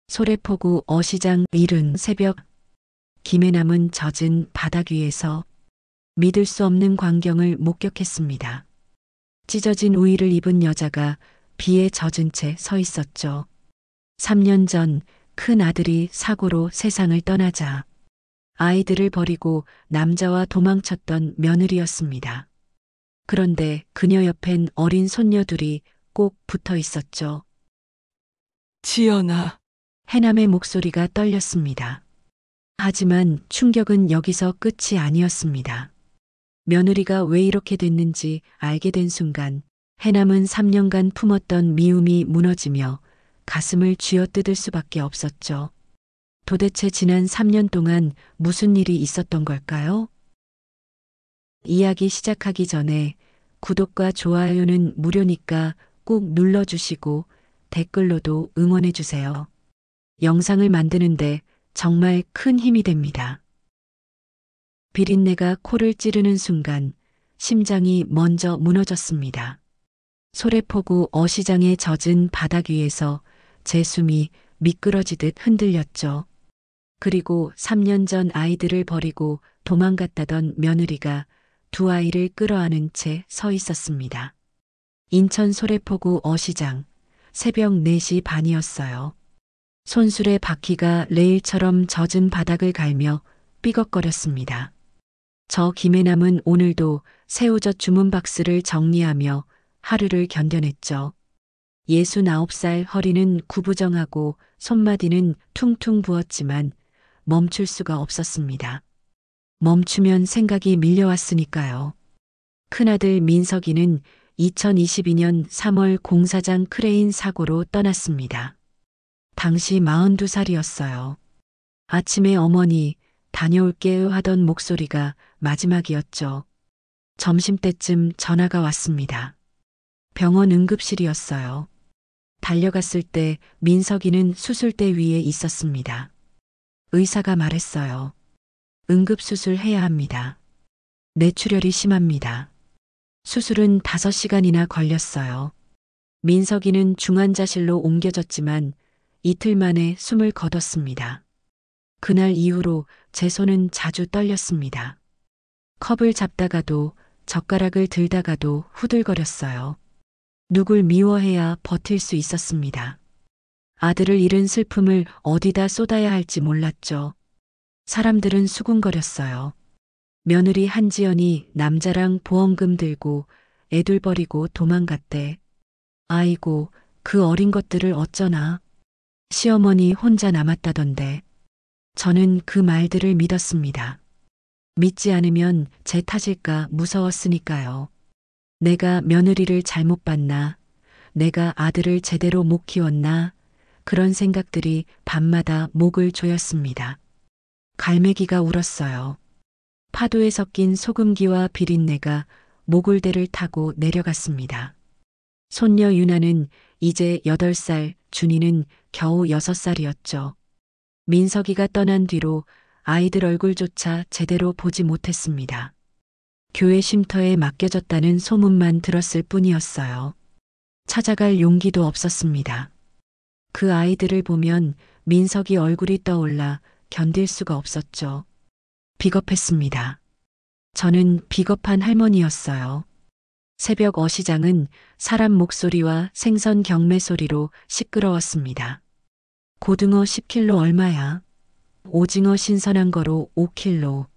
소래포구 어시장 이른 새벽 김해남은 젖은 바닥 위에서 믿을 수 없는 광경을 목격했습니다. 찢어진 우의를 입은 여자가 비에 젖은 채 서 있었죠. 3년 전 큰 아들이 사고로 세상을 떠나자 아이들을 버리고 남자와 도망쳤던 며느리였습니다. 그런데 그녀 옆엔 어린 손녀 둘이 꼭 붙어 있었죠. 지연아, 해남의 목소리가 떨렸습니다. 하지만 충격은 여기서 끝이 아니었습니다. 며느리가 왜 이렇게 됐는지 알게 된 순간 해남은 3년간 품었던 미움이 무너지며 가슴을 쥐어뜯을 수밖에 없었죠. 도대체 지난 3년 동안 무슨 일이 있었던 걸까요? 이야기 시작하기 전에 구독과 좋아요는 무료니까 꼭 눌러주시고 댓글로도 응원해주세요. 영상을 만드는데 정말 큰 힘이 됩니다. 비린내가 코를 찌르는 순간 심장이 먼저 무너졌습니다. 소래포구 어시장에 젖은 바닥 위에서 제 숨이 미끄러지듯 흔들렸죠. 그리고 3년 전 아이들을 버리고 도망갔다던 며느리가 두 아이를 끌어안은 채 서 있었습니다. 인천 소래포구 어시장 새벽 4시 반이었어요. 손수레 바퀴가 레일처럼 젖은 바닥을 갈며 삐걱거렸습니다. 저 김해남은 오늘도 새우젓 주문 박스를 정리하며 하루를 견뎌냈죠. 69살 허리는 구부정하고 손마디는 퉁퉁 부었지만 멈출 수가 없었습니다. 멈추면 생각이 밀려왔으니까요. 큰아들 민석이는 2022년 3월 공사장 크레인 사고로 떠났습니다. 당시 42살이었어요. 아침에 어머니 다녀올게요 하던 목소리가 마지막이었죠. 점심때쯤 전화가 왔습니다. 병원 응급실이었어요. 달려갔을 때 민석이는 수술대 위에 있었습니다. 의사가 말했어요. 응급수술 해야 합니다. 뇌출혈이 심합니다. 수술은 5시간이나 걸렸어요. 민석이는 중환자실로 옮겨졌지만 이틀 만에 숨을 거뒀습니다. 그날 이후로 제 손은 자주 떨렸습니다. 컵을 잡다가도 젓가락을 들다가도 후들거렸어요. 누굴 미워해야 버틸 수 있었습니다. 아들을 잃은 슬픔을 어디다 쏟아야 할지 몰랐죠. 사람들은 수군거렸어요. 며느리 한지연이 남자랑 보험금 들고 애들 버리고 도망갔대. 아이고, 그 어린 것들을 어쩌나. 시어머니 혼자 남았다던데. 저는 그 말들을 믿었습니다. 믿지 않으면 제 탓일까 무서웠으니까요. 내가 며느리를 잘못 봤나? 내가 아들을 제대로 못 키웠나? 그런 생각들이 밤마다 목을 조였습니다. 갈매기가 울었어요. 파도에 섞인 소금기와 비린내가 모골대를 타고 내려갔습니다. 손녀 유나는 이제 8살, 준이는 겨우 6살이었죠. 민석이가 떠난 뒤로 아이들 얼굴조차 제대로 보지 못했습니다. 교회 쉼터에 맡겨졌다는 소문만 들었을 뿐이었어요. 찾아갈 용기도 없었습니다. 그 아이들을 보면 민석이 얼굴이 떠올라 견딜 수가 없었죠. 비겁했습니다. 저는 비겁한 할머니였어요. 새벽 어시장은 사람 목소리와 생선 경매 소리로 시끄러웠습니다. 고등어 10kg 얼마야? 오징어 신선한 거로 5kg.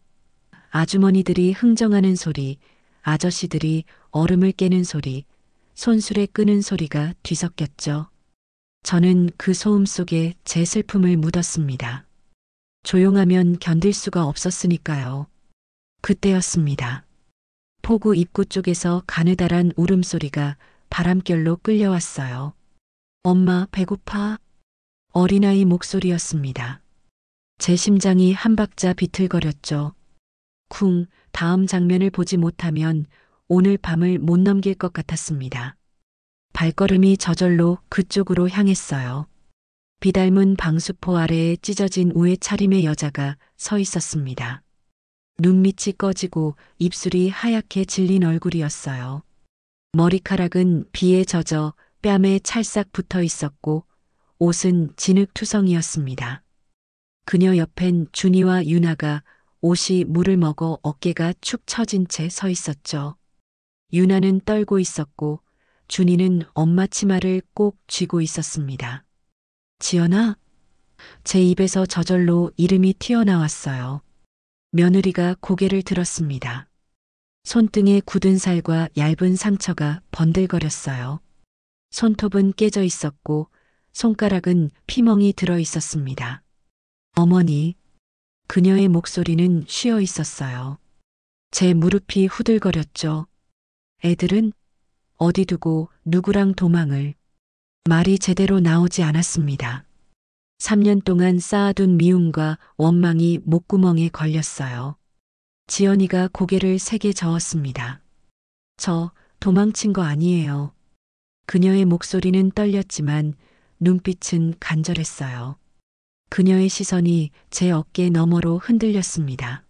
아주머니들이 흥정하는 소리, 아저씨들이 얼음을 깨는 소리, 손수레 끄는 소리가 뒤섞였죠. 저는 그 소음 속에 제 슬픔을 묻었습니다. 조용하면 견딜 수가 없었으니까요. 그때였습니다. 포구 입구 쪽에서 가느다란 울음소리가 바람결로 끌려왔어요. 엄마 배고파? 어린아이 목소리였습니다. 제 심장이 한 박자 비틀거렸죠. 쿵, 다음 장면을 보지 못하면 오늘 밤을 못 넘길 것 같았습니다. 발걸음이 저절로 그쪽으로 향했어요. 비닮은 방수포 아래에 찢어진 우에 차림의 여자가 서 있었습니다. 눈밑이 꺼지고 입술이 하얗게 질린 얼굴이었어요. 머리카락은 비에 젖어 뺨에 찰싹 붙어 있었고 옷은 진흙투성이었습니다. 그녀 옆엔 준이와 유나가 옷이 물을 먹어 어깨가 축 처진 채 서 있었죠. 유나는 떨고 있었고 준이는 엄마 치마를 꼭 쥐고 있었습니다. 지연아? 제 입에서 저절로 이름이 튀어나왔어요. 며느리가 고개를 들었습니다. 손등에 굳은 살과 얇은 상처가 번들거렸어요. 손톱은 깨져 있었고 손가락은 피멍이 들어 있었습니다. 어머니, 그녀의 목소리는 쉬어 있었어요. 제 무릎이 후들거렸죠. 애들은 어디 두고 누구랑 도망을. 말이 제대로 나오지 않았습니다. 3년 동안 쌓아둔 미움과 원망이 목구멍에 걸렸어요. 지연이가 고개를 세게 저었습니다. 저 도망친 거 아니에요. 그녀의 목소리는 떨렸지만 눈빛은 간절했어요. 그녀의 시선이 제 어깨 너머로 흔들렸습니다.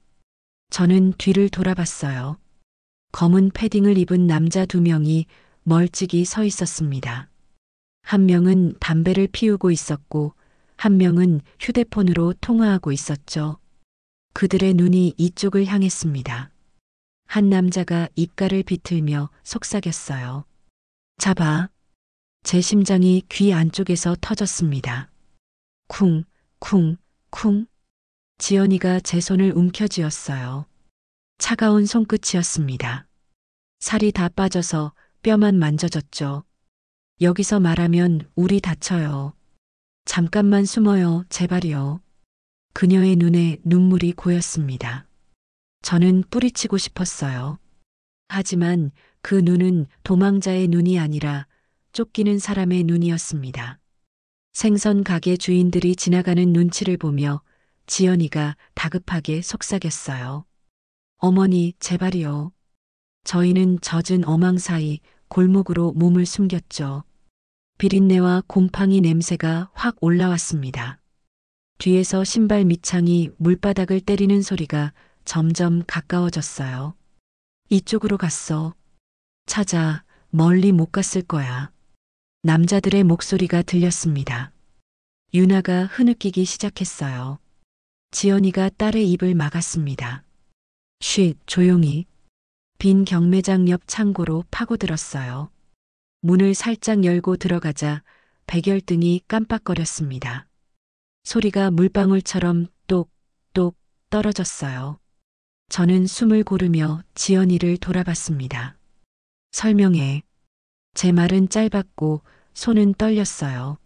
저는 뒤를 돌아봤어요. 검은 패딩을 입은 남자 2명이 멀찍이 서 있었습니다. 한 명은 담배를 피우고 있었고 한 명은 휴대폰으로 통화하고 있었죠. 그들의 눈이 이쪽을 향했습니다. 한 남자가 입가를 비틀며 속삭였어요. 잡아. 제 심장이 귀 안쪽에서 터졌습니다. 쿵, 쿵, 쿵. 지연이가 제 손을 움켜쥐었어요. 차가운 손끝이었습니다. 살이 다 빠져서 뼈만 만져졌죠. 여기서 말하면 우리 다쳐요. 잠깐만 숨어요, 제발이요. 그녀의 눈에 눈물이 고였습니다. 저는 뿌리치고 싶었어요. 하지만 그 눈은 도망자의 눈이 아니라 쫓기는 사람의 눈이었습니다. 생선 가게 주인들이 지나가는 눈치를 보며 지연이가 다급하게 속삭였어요. 어머니, 제발이요. 저희는 젖은 어망 사이 골목으로 몸을 숨겼죠. 비린내와 곰팡이 냄새가 확 올라왔습니다. 뒤에서 신발 밑창이 물바닥을 때리는 소리가 점점 가까워졌어요. 이쪽으로 갔어. 찾아, 멀리 못 갔을 거야. 남자들의 목소리가 들렸습니다. 유나가 흐느끼기 시작했어요. 지연이가 딸의 입을 막았습니다. 쉿, 조용히. 빈 경매장 옆 창고로 파고들었어요. 문을 살짝 열고 들어가자 백열등이 깜빡거렸습니다. 소리가 물방울처럼 똑똑 떨어졌어요. 저는 숨을 고르며 지연이를 돌아봤습니다. 설명해. 제 말은 짧았고 손은 떨렸어요.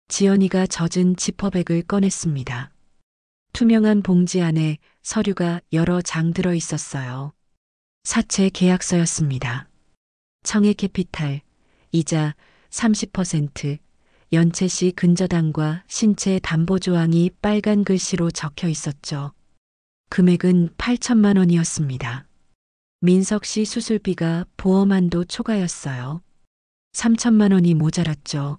지연이가 젖은 지퍼백을 꺼냈습니다. 투명한 봉지 안에 서류가 여러 장 들어 있었어요. 사채 계약서였습니다. 청해캐피탈, 이자 30%, 연체 시 근저당과 신체 담보 조항이 빨간 글씨로 적혀 있었죠. 금액은 8천만 원이었습니다. 민석 씨 수술비가 보험 한도 초과였어요. 3천만 원이 모자랐죠.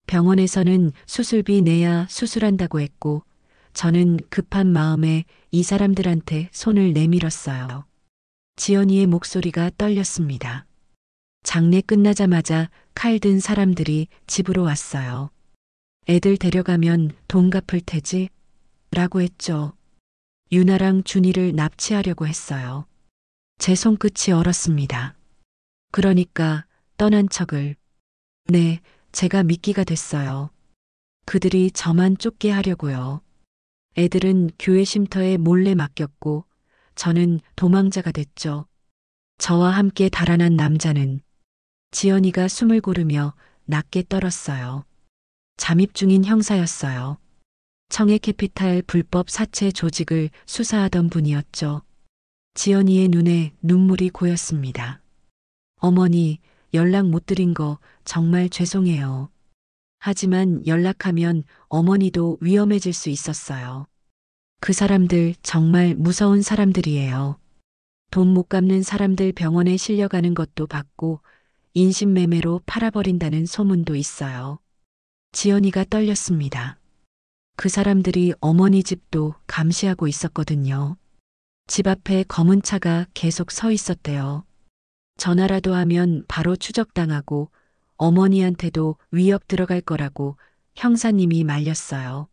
병원에서는 수술비 내야 수술한다고 했고 저는 급한 마음에 이 사람들한테 손을 내밀었어요. 지연이의 목소리가 떨렸습니다. 장례 끝나자마자 칼 든 사람들이 집으로 왔어요. 애들 데려가면 돈 갚을 테지? 라고 했죠. 유나랑 준이를 납치하려고 했어요. 제 손끝이 얼었습니다. 그러니까 떠난 척을. 네, 제가 미끼가 됐어요. 그들이 저만 쫓게 하려고요. 애들은 교회 쉼터에 몰래 맡겼고 저는 도망자가 됐죠. 저와 함께 달아난 남자는 지연이가 숨을 고르며 낮게 떨었어요. 잠입 중인 형사였어요. 청해캐피탈 불법 사채 조직을 수사하던 분이었죠. 지연이의 눈에 눈물이 고였습니다. 어머니, 연락 못 드린 거 정말 죄송해요. 하지만 연락하면 어머니도 위험해질 수 있었어요. 그 사람들 정말 무서운 사람들이에요. 돈 못 갚는 사람들 병원에 실려가는 것도 받고 인신매매로 팔아버린다는 소문도 있어요. 지연이가 떨렸습니다. 그 사람들이 어머니 집도 감시하고 있었거든요. 집 앞에 검은 차가 계속 서 있었대요. 전화라도 하면 바로 추적당하고 어머니한테도 위협 들어갈 거라고 형사님이 말렸어요.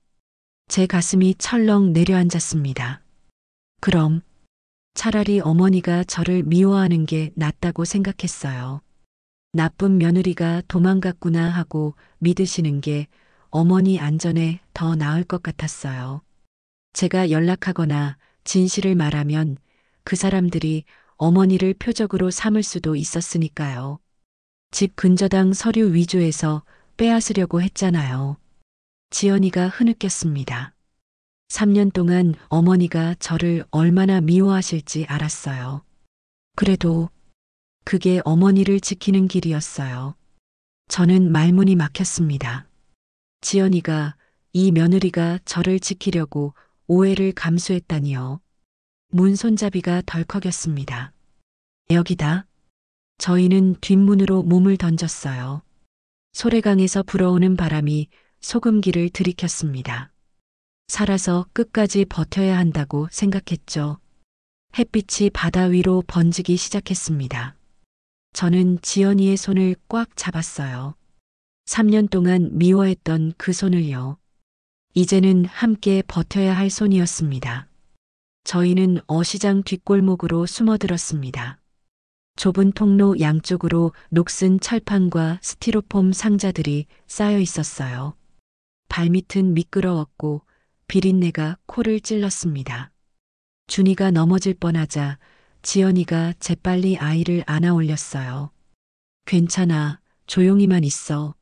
제 가슴이 철렁 내려앉았습니다. 그럼 차라리 어머니가 저를 미워하는 게 낫다고 생각했어요. 나쁜 며느리가 도망갔구나 하고 믿으시는 게 어머니 안전에 더 나을 것 같았어요. 제가 연락하거나 진실을 말하면 그 사람들이 어머니를 표적으로 삼을 수도 있었으니까요. 집 근저당 서류 위조해서 빼앗으려고 했잖아요. 지연이가 흐느꼈습니다. 3년 동안 어머니가 저를 얼마나 미워하실지 알았어요. 그래도 그게 어머니를 지키는 길이었어요. 저는 말문이 막혔습니다. 지연이가 이 며느리가 저를 지키려고 오해를 감수했다니요. 문 손잡이가 덜컥였습니다. 여기다. 저희는 뒷문으로 몸을 던졌어요. 소래강에서 불어오는 바람이 소금기를 들이켰습니다. 살아서 끝까지 버텨야 한다고 생각했죠. 햇빛이 바다 위로 번지기 시작했습니다. 저는 지연이의 손을 꽉 잡았어요. 3년 동안 미워했던 그 손을요. 이제는 함께 버텨야 할 손이었습니다. 저희는 어시장 뒷골목으로 숨어들었습니다. 좁은 통로 양쪽으로 녹슨 철판과 스티로폼 상자들이 쌓여 있었어요. 발밑은 미끄러웠고 비린내가 코를 찔렀습니다. 준이가 넘어질 뻔하자 지연이가 재빨리 아이를 안아 올렸어요. 괜찮아, 조용히만 있어.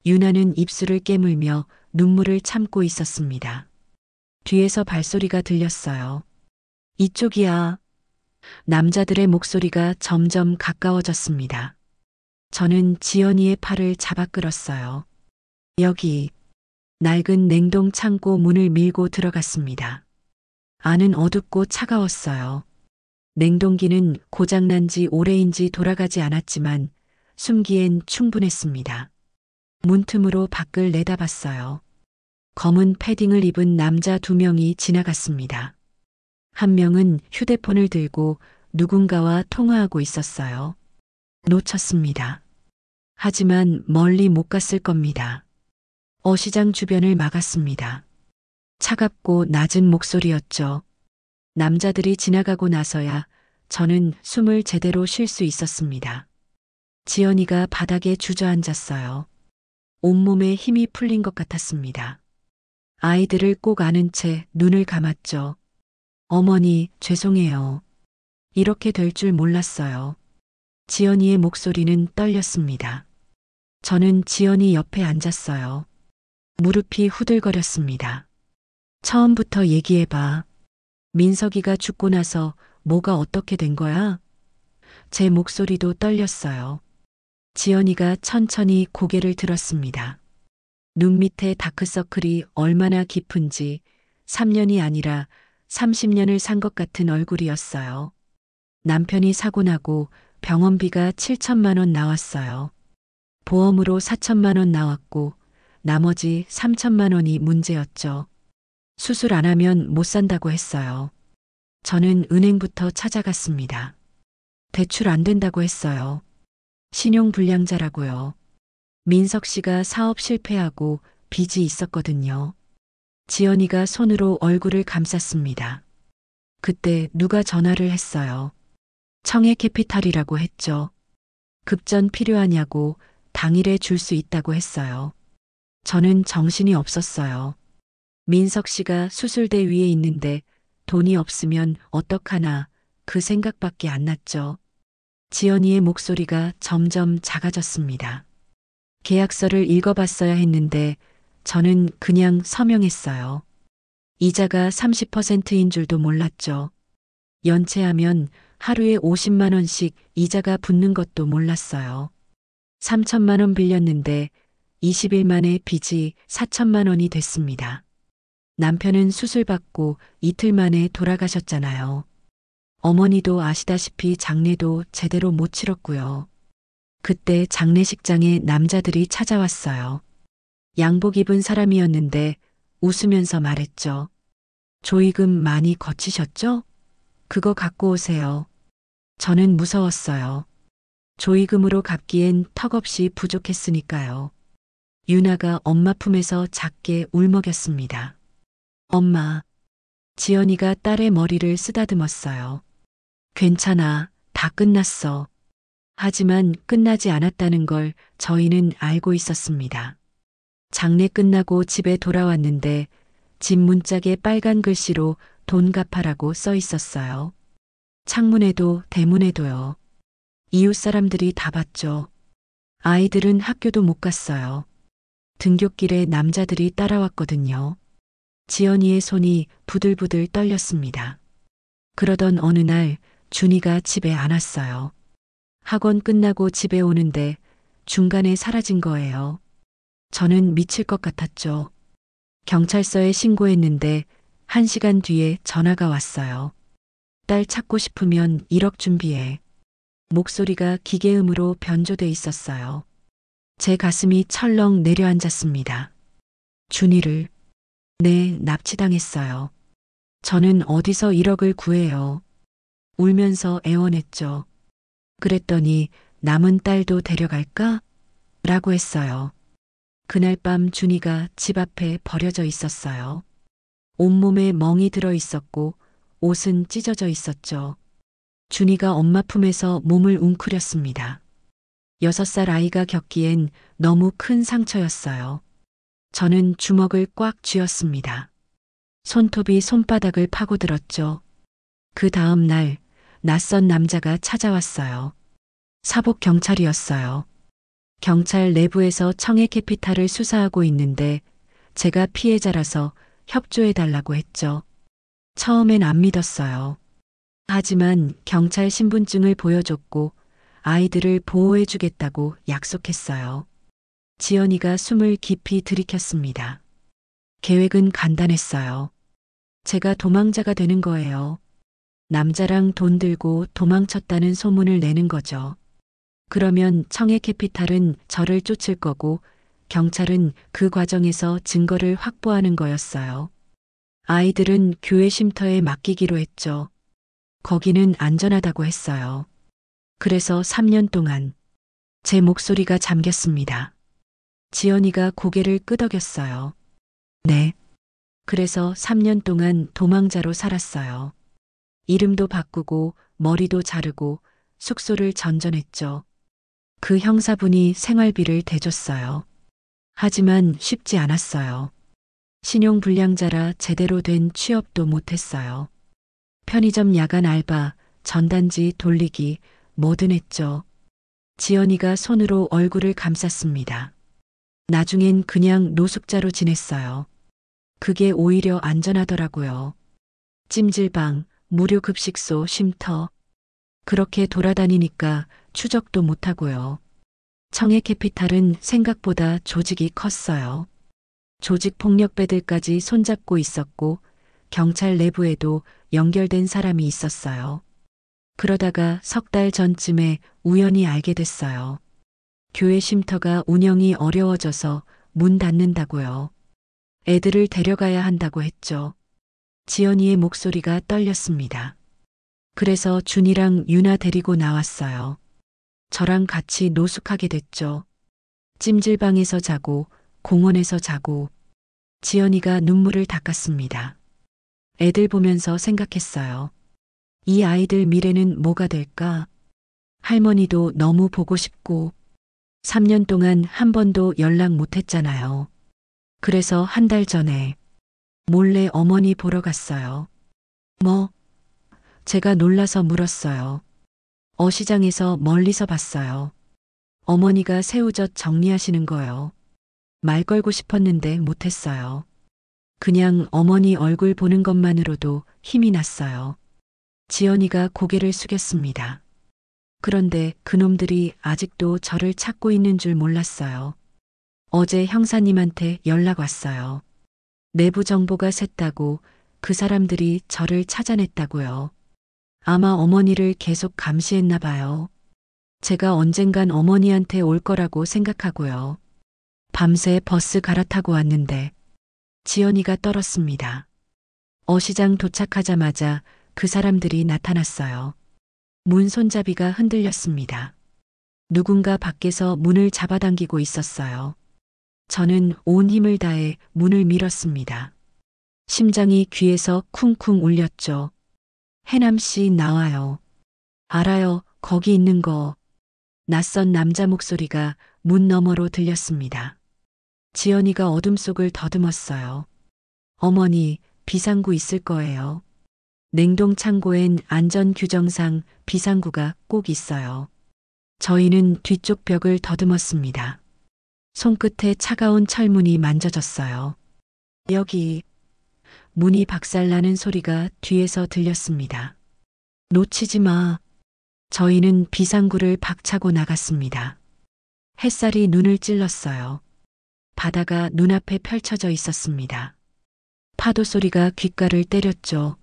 유나는 입술을 깨물며 눈물을 참고 있었습니다. 뒤에서 발소리가 들렸어요. 이쪽이야. 남자들의 목소리가 점점 가까워졌습니다. 저는 지연이의 팔을 잡아 끌었어요. 여기. 낡은 냉동 창고 문을 밀고 들어갔습니다. 안은 어둡고 차가웠어요. 냉동기는 고장난 지 오래인지 돌아가지 않았지만 숨기엔 충분했습니다. 문틈으로 밖을 내다봤어요. 검은 패딩을 입은 남자 2명이 지나갔습니다. 한 명은 휴대폰을 들고 누군가와 통화하고 있었어요. 놓쳤습니다. 하지만 멀리 못 갔을 겁니다. 어시장 주변을 막았습니다. 차갑고 낮은 목소리였죠. 남자들이 지나가고 나서야 저는 숨을 제대로 쉴 수 있었습니다. 지연이가 바닥에 주저앉았어요. 온몸에 힘이 풀린 것 같았습니다. 아이들을 꼭 안은 채 눈을 감았죠. 어머니, 죄송해요. 이렇게 될 줄 몰랐어요. 지연이의 목소리는 떨렸습니다. 저는 지연이 옆에 앉았어요. 무릎이 후들거렸습니다. 처음부터 얘기해봐. 민석이가 죽고 나서 뭐가 어떻게 된 거야? 제 목소리도 떨렸어요. 지연이가 천천히 고개를 들었습니다. 눈 밑에 다크서클이 얼마나 깊은지 3년이 아니라 30년을 산 것 같은 얼굴이었어요. 남편이 사고 나고 병원비가 7천만 원 나왔어요. 보험으로 4천만 원 나왔고 나머지 3천만 원이 문제였죠. 수술 안 하면 못 산다고 했어요. 저는 은행부터 찾아갔습니다. 대출 안 된다고 했어요. 신용불량자라고요. 민석 씨가 사업 실패하고 빚이 있었거든요. 지연이가 손으로 얼굴을 감쌌습니다. 그때 누가 전화를 했어요. 청해캐피탈이라고 했죠. 급전 필요하냐고 당일에 줄 수 있다고 했어요. 저는 정신이 없었어요. 민석 씨가 수술대 위에 있는데 돈이 없으면 어떡하나 그 생각밖에 안 났죠. 지연이의 목소리가 점점 작아졌습니다. 계약서를 읽어봤어야 했는데 저는 그냥 서명했어요. 이자가 30%인 줄도 몰랐죠. 연체하면 하루에 50만 원씩 이자가 붙는 것도 몰랐어요. 3천만 원 빌렸는데 20일 만에 빚이 4천만 원이 됐습니다. 남편은 수술 받고 이틀 만에 돌아가셨잖아요. 어머니도 아시다시피 장례도 제대로 못 치렀고요. 그때 장례식장에 남자들이 찾아왔어요. 양복 입은 사람이었는데 웃으면서 말했죠. 조의금 많이 거치셨죠? 그거 갖고 오세요. 저는 무서웠어요. 조의금으로 갚기엔 턱없이 부족했으니까요. 유나가 엄마 품에서 작게 울먹였습니다. 엄마. 지연이가 딸의 머리를 쓰다듬었어요. 괜찮아. 다 끝났어. 하지만 끝나지 않았다는 걸 저희는 알고 있었습니다. 장례 끝나고 집에 돌아왔는데 집 문짝에 빨간 글씨로 돈 갚아라고 써 있었어요. 창문에도 대문에도요. 이웃 사람들이 다 봤죠. 아이들은 학교도 못 갔어요. 등굣길에 남자들이 따라왔거든요. 지연이의 손이 부들부들 떨렸습니다. 그러던 어느 날 준이가 집에 안 왔어요. 학원 끝나고 집에 오는데 중간에 사라진 거예요. 저는 미칠 것 같았죠. 경찰서에 신고했는데 1시간 뒤에 전화가 왔어요. 딸 찾고 싶으면 1억 준비해. 목소리가 기계음으로 변조돼 있었어요. 제 가슴이 철렁 내려앉았습니다. 준이를. 네, 납치당했어요. 저는 어디서 1억을 구해요. 울면서 애원했죠. 그랬더니 남은 딸도 데려갈까? 라고 했어요. 그날 밤 준이가 집 앞에 버려져 있었어요. 온몸에 멍이 들어 있었고 옷은 찢어져 있었죠. 준이가 엄마 품에서 몸을 웅크렸습니다. 6살 아이가 겪기엔 너무 큰 상처였어요. 저는 주먹을 꽉 쥐었습니다. 손톱이 손바닥을 파고들었죠. 그 다음 날 낯선 남자가 찾아왔어요. 사복 경찰이었어요. 경찰 내부에서 청해캐피탈을 수사하고 있는데 제가 피해자라서 협조해달라고 했죠. 처음엔 안 믿었어요. 하지만 경찰 신분증을 보여줬고 아이들을 보호해주겠다고 약속했어요. 지연이가 숨을 깊이 들이켰습니다. 계획은 간단했어요. 제가 도망자가 되는 거예요. 남자랑 돈 들고 도망쳤다는 소문을 내는 거죠. 그러면 청해캐피탈은 저를 쫓을 거고 경찰은 그 과정에서 증거를 확보하는 거였어요. 아이들은 교회 쉼터에 맡기기로 했죠. 거기는 안전하다고 했어요. 그래서 3년 동안 제 목소리가 잠겼습니다. 지연이가 고개를 끄덕였어요. 네. 그래서 3년 동안 도망자로 살았어요. 이름도 바꾸고 머리도 자르고 숙소를 전전했죠. 그 형사분이 생활비를 대줬어요. 하지만 쉽지 않았어요. 신용불량자라 제대로 된 취업도 못했어요. 편의점 야간 알바, 전단지 돌리기, 뭐든 했죠. 지연이가 손으로 얼굴을 감쌌습니다. 나중엔 그냥 노숙자로 지냈어요. 그게 오히려 안전하더라고요. 찜질방, 무료급식소, 쉼터. 그렇게 돌아다니니까 추적도 못하고요. 청해캐피탈은 생각보다 조직이 컸어요. 조직폭력배들까지 손잡고 있었고 경찰 내부에도 연결된 사람이 있었어요. 그러다가 3달 전쯤에 우연히 알게 됐어요. 교회 쉼터가 운영이 어려워져서 문 닫는다고요. 애들을 데려가야 한다고 했죠. 지연이의 목소리가 떨렸습니다. 그래서 준이랑 유나 데리고 나왔어요. 저랑 같이 노숙하게 됐죠. 찜질방에서 자고 공원에서 자고. 지연이가 눈물을 닦았습니다. 애들 보면서 생각했어요. 이 아이들 미래는 뭐가 될까? 할머니도 너무 보고 싶고 3년 동안 한 번도 연락 못 했잖아요. 그래서 1달 전에 몰래 어머니 보러 갔어요. 뭐? 제가 놀라서 물었어요. 어시장에서 멀리서 봤어요. 어머니가 새우젓 정리하시는 거요. 말 걸고 싶었는데 못했어요. 그냥 어머니 얼굴 보는 것만으로도 힘이 났어요. 지연이가 고개를 숙였습니다. 그런데 그놈들이 아직도 저를 찾고 있는 줄 몰랐어요. 어제 형사님한테 연락 왔어요. 내부 정보가 샜다고 그 사람들이 저를 찾아냈다고요. 아마 어머니를 계속 감시했나 봐요. 제가 언젠간 어머니한테 올 거라고 생각하고요. 밤새 버스 갈아타고 왔는데 지연이가 떨었습니다. 어시장 도착하자마자 그 사람들이 나타났어요. 문 손잡이가 흔들렸습니다. 누군가 밖에서 문을 잡아당기고 있었어요. 저는 온 힘을 다해 문을 밀었습니다. 심장이 귀에서 쿵쿵 울렸죠. 해남 씨 나와요. 알아요, 거기 있는 거. 낯선 남자 목소리가 문 너머로 들렸습니다. 지연이가 어둠 속을 더듬었어요. 어머니, 비상구 있을 거예요. 냉동 창고엔 안전 규정상 비상구가 꼭 있어요. 저희는 뒤쪽 벽을 더듬었습니다. 손끝에 차가운 철문이 만져졌어요. 여기. 문이 박살나는 소리가 뒤에서 들렸습니다. 놓치지 마. 저희는 비상구를 박차고 나갔습니다. 햇살이 눈을 찔렀어요. 바다가 눈앞에 펼쳐져 있었습니다. 파도 소리가 귓가를 때렸죠.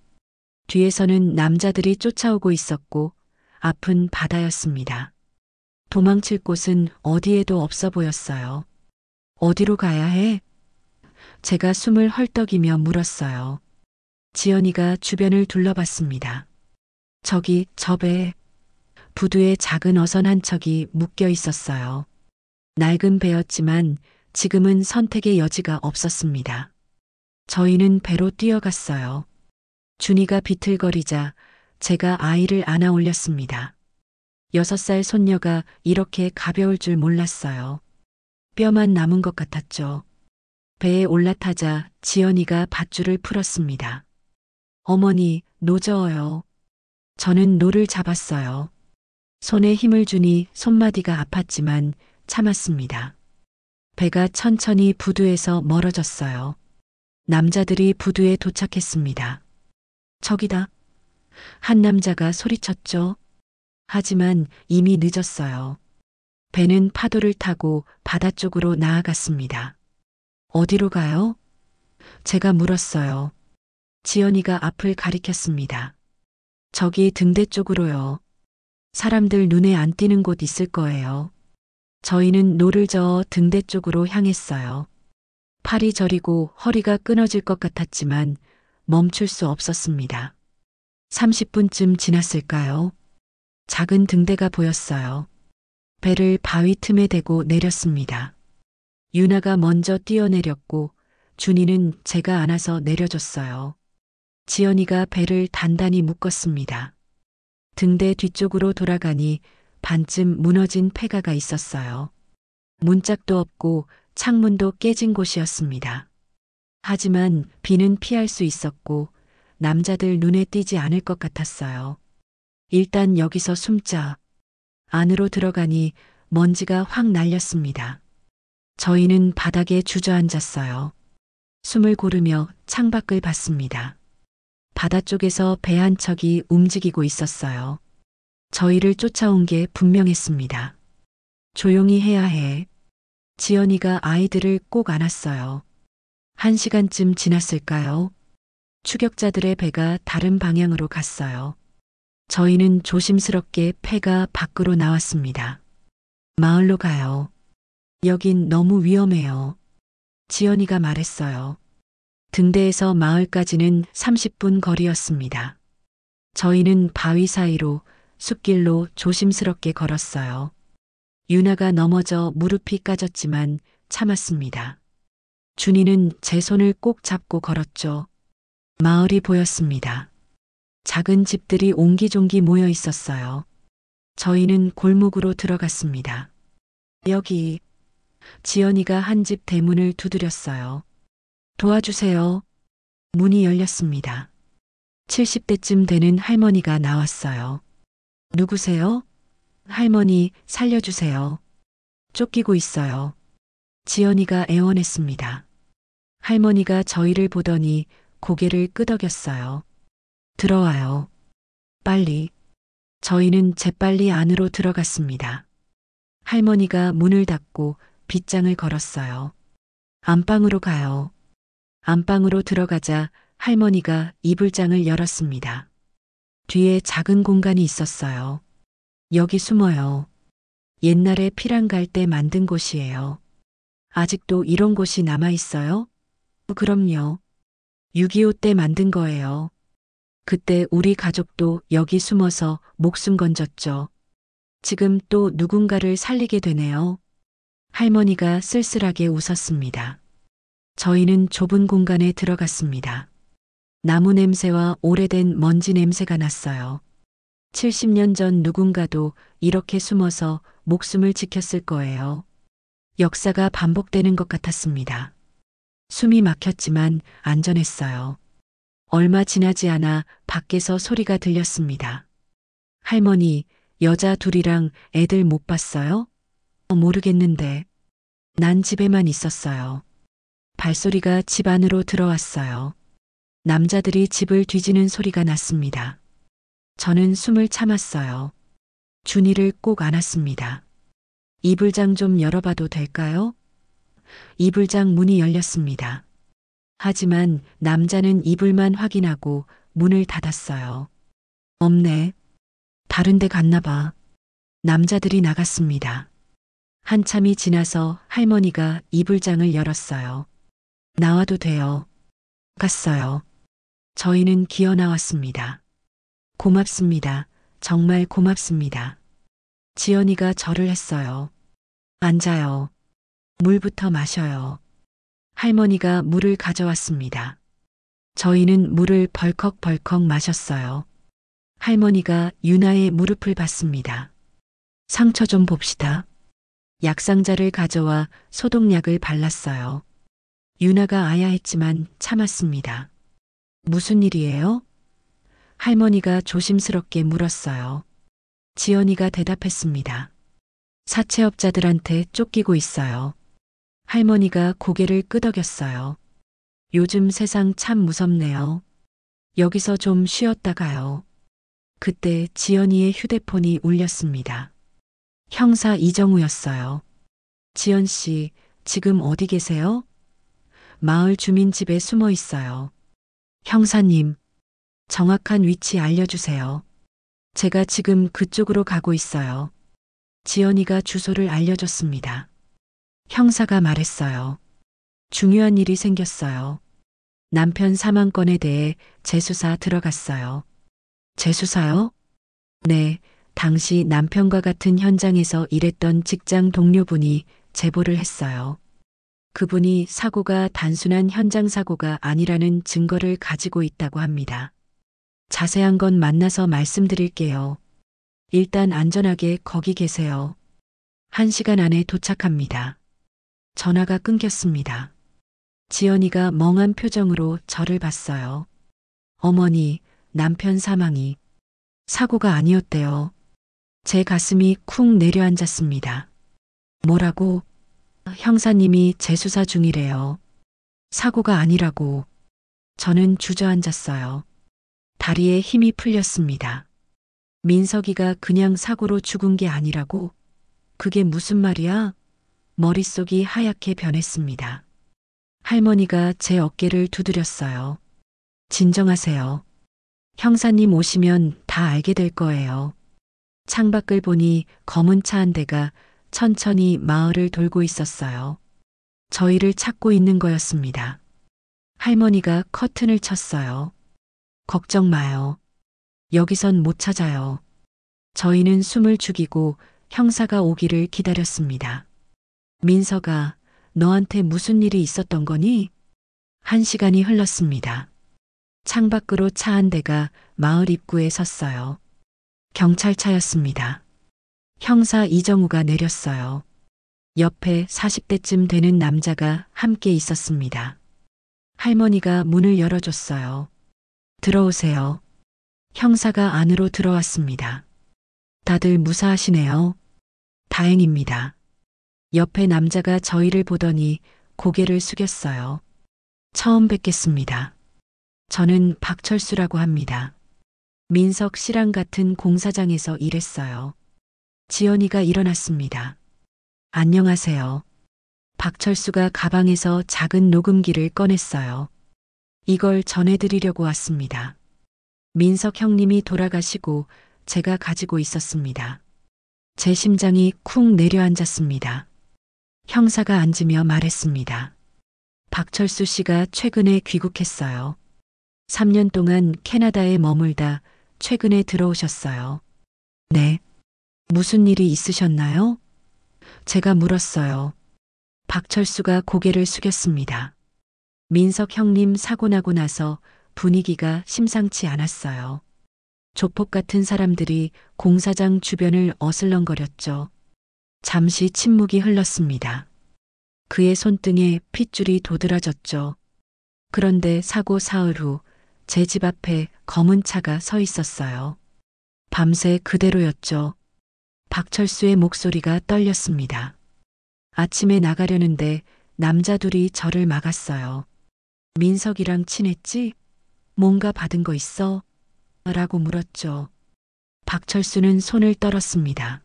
뒤에서는 남자들이 쫓아오고 있었고 앞은 바다였습니다. 도망칠 곳은 어디에도 없어 보였어요. 어디로 가야 해? 제가 숨을 헐떡이며 물었어요. 지연이가 주변을 둘러봤습니다. 저기 저 배. 부두에 작은 어선 한 척이 묶여 있었어요. 낡은 배였지만 지금은 선택의 여지가 없었습니다. 저희는 배로 뛰어갔어요. 준이가 비틀거리자 제가 아이를 안아 올렸습니다. 6살 손녀가 이렇게 가벼울 줄 몰랐어요. 뼈만 남은 것 같았죠. 배에 올라타자 지연이가 밧줄을 풀었습니다. 어머니, 노저어요. 저는 노를 잡았어요. 손에 힘을 주니 손마디가 아팠지만 참았습니다. 배가 천천히 부두에서 멀어졌어요. 남자들이 부두에 도착했습니다. 저기다. 한 남자가 소리쳤죠. 하지만 이미 늦었어요. 배는 파도를 타고 바다 쪽으로 나아갔습니다. 어디로 가요? 제가 물었어요. 지연이가 앞을 가리켰습니다. 저기 등대 쪽으로요. 사람들 눈에 안 띄는 곳 있을 거예요. 저희는 노를 저어 등대 쪽으로 향했어요. 팔이 저리고 허리가 끊어질 것 같았지만 멈출 수 없었습니다. 30분쯤 지났을까요? 작은 등대가 보였어요. 배를 바위 틈에 대고 내렸습니다. 유나가 먼저 뛰어내렸고 준이는 제가 안아서 내려줬어요. 지연이가 배를 단단히 묶었습니다. 등대 뒤쪽으로 돌아가니 반쯤 무너진 폐가가 있었어요. 문짝도 없고 창문도 깨진 곳이었습니다. 하지만 비는 피할 수 있었고 남자들 눈에 띄지 않을 것 같았어요. 일단 여기서 숨자. 안으로 들어가니 먼지가 확 날렸습니다. 저희는 바닥에 주저앉았어요. 숨을 고르며 창밖을 봤습니다. 바다 쪽에서 배 한 척이 움직이고 있었어요. 저희를 쫓아온 게 분명했습니다. 조용히 해야 해. 지연이가 아이들을 꼭 안았어요. 1시간쯤 지났을까요? 추격자들의 배가 다른 방향으로 갔어요. 저희는 조심스럽게 폐가 밖으로 나왔습니다. 마을로 가요. 여긴 너무 위험해요. 지연이가 말했어요. 등대에서 마을까지는 30분 거리였습니다. 저희는 바위 사이로 숲길로 조심스럽게 걸었어요. 유나가 넘어져 무릎이 까졌지만 참았습니다. 준이는 제 손을 꼭 잡고 걸었죠. 마을이 보였습니다. 작은 집들이 옹기종기 모여 있었어요. 저희는 골목으로 들어갔습니다. 여기. 지연이가 한 집 대문을 두드렸어요. 도와주세요. 문이 열렸습니다. 70대쯤 되는 할머니가 나왔어요. 누구세요? 할머니, 살려주세요. 쫓기고 있어요. 지연이가 애원했습니다. 할머니가 저희를 보더니 고개를 끄덕였어요. 들어와요. 빨리. 저희는 재빨리 안으로 들어갔습니다. 할머니가 문을 닫고 빗장을 걸었어요. 안방으로 가요. 안방으로 들어가자 할머니가 이불장을 열었습니다. 뒤에 작은 공간이 있었어요. 여기 숨어요. 옛날에 피랑 갈 때 만든 곳이에요. 아직도 이런 곳이 남아 있어요? 그럼요. 6.25 때 만든 거예요. 그때 우리 가족도 여기 숨어서 목숨 건졌죠. 지금 또 누군가를 살리게 되네요. 할머니가 쓸쓸하게 웃었습니다. 저희는 좁은 공간에 들어갔습니다. 나무 냄새와 오래된 먼지 냄새가 났어요. 70년 전 누군가도 이렇게 숨어서 목숨을 지켰을 거예요. 역사가 반복되는 것 같았습니다. 숨이 막혔지만 안전했어요. 얼마 지나지 않아 밖에서 소리가 들렸습니다. 할머니, 여자 둘이랑 애들 못 봤어요? 모르겠는데. 난 집에만 있었어요. 발소리가 집 안으로 들어왔어요. 남자들이 집을 뒤지는 소리가 났습니다. 저는 숨을 참았어요. 준이를 꼭 안았습니다. 이불장 좀 열어봐도 될까요? 이불장 문이 열렸습니다. 하지만 남자는 이불만 확인하고 문을 닫았어요. 없네. 다른 데 갔나 봐. 남자들이 나갔습니다. 한참이 지나서 할머니가 이불장을 열었어요. 나와도 돼요. 갔어요. 저희는 기어 나왔습니다. 고맙습니다. 정말 고맙습니다. 지연이가 절을 했어요. 앉아요. 물부터 마셔요. 할머니가 물을 가져왔습니다. 저희는 물을 벌컥벌컥 마셨어요. 할머니가 유나의 무릎을 봤습니다. 상처 좀 봅시다. 약상자를 가져와 소독약을 발랐어요. 유나가 아야했지만 참았습니다. 무슨 일이에요? 할머니가 조심스럽게 물었어요. 지연이가 대답했습니다. 사채업자들한테 쫓기고 있어요. 할머니가 고개를 끄덕였어요. 요즘 세상 참 무섭네요. 여기서 좀 쉬었다 가요. 그때 지연이의 휴대폰이 울렸습니다. 형사 이정우였어요. 지연 씨, 지금 어디 계세요? 마을 주민 집에 숨어 있어요. 형사님, 정확한 위치 알려주세요. 제가 지금 그쪽으로 가고 있어요. 지연이가 주소를 알려줬습니다. 형사가 말했어요. 중요한 일이 생겼어요. 남편 사망건에 대해 재수사 들어갔어요. 재수사요? 네, 당시 남편과 같은 현장에서 일했던 직장 동료분이 제보를 했어요. 그분이 사고가 단순한 현장 사고가 아니라는 증거를 가지고 있다고 합니다. 자세한 건 만나서 말씀드릴게요. 일단 안전하게 거기 계세요. 1시간 안에 도착합니다. 전화가 끊겼습니다. 지연이가 멍한 표정으로 저를 봤어요. 어머니, 남편 사망이 사고가 아니었대요. 제 가슴이 쿵 내려앉았습니다. 뭐라고? 형사님이 재수사 중이래요. 사고가 아니라고. 저는 주저앉았어요. 다리에 힘이 풀렸습니다. 민석이가 그냥 사고로 죽은 게 아니라고? 그게 무슨 말이야? 머릿속이 하얗게 변했습니다. 할머니가 제 어깨를 두드렸어요. 진정하세요. 형사님 오시면 다 알게 될 거예요. 창밖을 보니 검은 차 한 대가 천천히 마을을 돌고 있었어요. 저희를 찾고 있는 거였습니다. 할머니가 커튼을 쳤어요. 걱정 마요. 여기선 못 찾아요. 저희는 숨을 죽이고 형사가 오기를 기다렸습니다. 민서가 너한테 무슨 일이 있었던 거니? 1시간이 흘렀습니다. 창밖으로 차 한 대가 마을 입구에 섰어요. 경찰차였습니다. 형사 이정우가 내렸어요. 옆에 40대쯤 되는 남자가 함께 있었습니다. 할머니가 문을 열어줬어요. 들어오세요. 형사가 안으로 들어왔습니다. 다들 무사하시네요. 다행입니다. 옆에 남자가 저희를 보더니 고개를 숙였어요. 처음 뵙겠습니다. 저는 박철수라고 합니다. 민석 씨랑 같은 공사장에서 일했어요. 지연이가 일어났습니다. 안녕하세요. 박철수가 가방에서 작은 녹음기를 꺼냈어요. 이걸 전해드리려고 왔습니다. 민석 형님이 돌아가시고 제가 가지고 있었습니다. 제 심장이 쿵 내려앉았습니다. 형사가 앉으며 말했습니다. 박철수 씨가 최근에 귀국했어요. 3년 동안 캐나다에 머물다 최근에 들어오셨어요. 네. 무슨 일이 있으셨나요? 제가 물었어요. 박철수가 고개를 숙였습니다. 민석 형님 사고 나고 나서 분위기가 심상치 않았어요. 조폭 같은 사람들이 공사장 주변을 어슬렁거렸죠. 잠시 침묵이 흘렀습니다. 그의 손등에 핏줄이 도드라졌죠. 그런데 사고 사흘 후 제 집 앞에 검은 차가 서 있었어요. 밤새 그대로였죠. 박철수의 목소리가 떨렸습니다. 아침에 나가려는데 남자 둘이 저를 막았어요. 민석이랑 친했지? 뭔가 받은 거 있어? 라고 물었죠. 박철수는 손을 떨었습니다.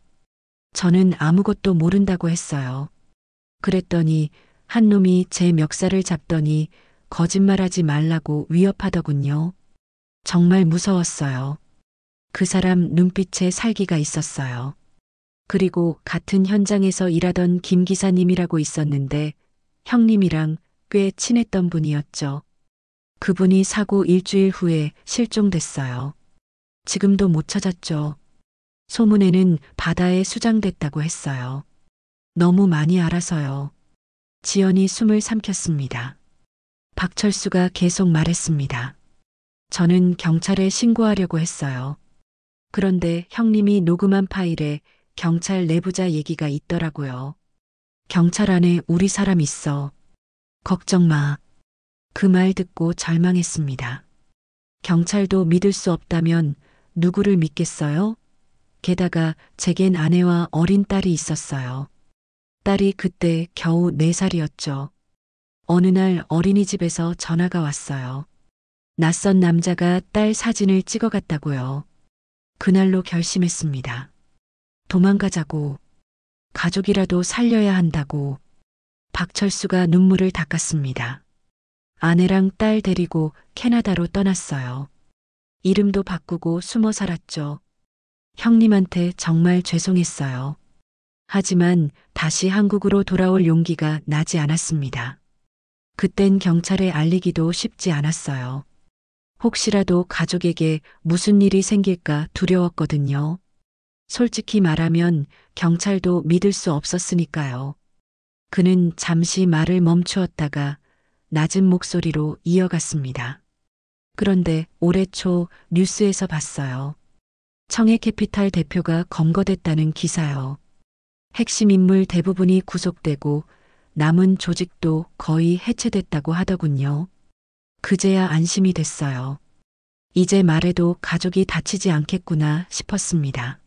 저는 아무것도 모른다고 했어요. 그랬더니 한 놈이 제 멱살을 잡더니 거짓말하지 말라고 위협하더군요. 정말 무서웠어요. 그 사람 눈빛에 살기가 있었어요. 그리고 같은 현장에서 일하던 김 기사님이라고 있었는데 형님이랑 꽤 친했던 분이었죠. 그분이 사고 일주일 후에 실종됐어요. 지금도 못 찾았죠. 소문에는 바다에 수장됐다고 했어요. 너무 많이 알아서요. 지연이 숨을 삼켰습니다. 박철수가 계속 말했습니다. 저는 경찰에 신고하려고 했어요. 그런데 형님이 녹음한 파일에 경찰 내부자 얘기가 있더라고요. 경찰 안에 우리 사람 있어. 걱정 마. 그 말 듣고 절망했습니다. 경찰도 믿을 수 없다면 누구를 믿겠어요? 게다가 제겐 아내와 어린 딸이 있었어요. 딸이 그때 겨우 4살이었죠. 어느 날 어린이집에서 전화가 왔어요. 낯선 남자가 딸 사진을 찍어갔다고요. 그날로 결심했습니다. 도망가자고. 가족이라도 살려야 한다고. 박철수가 눈물을 닦았습니다. 아내랑 딸 데리고 캐나다로 떠났어요. 이름도 바꾸고 숨어 살았죠. 형님한테 정말 죄송했어요. 하지만 다시 한국으로 돌아올 용기가 나지 않았습니다. 그땐 경찰에 알리기도 쉽지 않았어요. 혹시라도 가족에게 무슨 일이 생길까 두려웠거든요. 솔직히 말하면 경찰도 믿을 수 없었으니까요. 그는 잠시 말을 멈추었다가 낮은 목소리로 이어갔습니다. 그런데 올해 초 뉴스에서 봤어요. 청해캐피탈 대표가 검거됐다는 기사요. 핵심 인물 대부분이 구속되고 남은 조직도 거의 해체됐다고 하더군요. 그제야 안심이 됐어요. 이제 말해도 가족이 다치지 않겠구나 싶었습니다.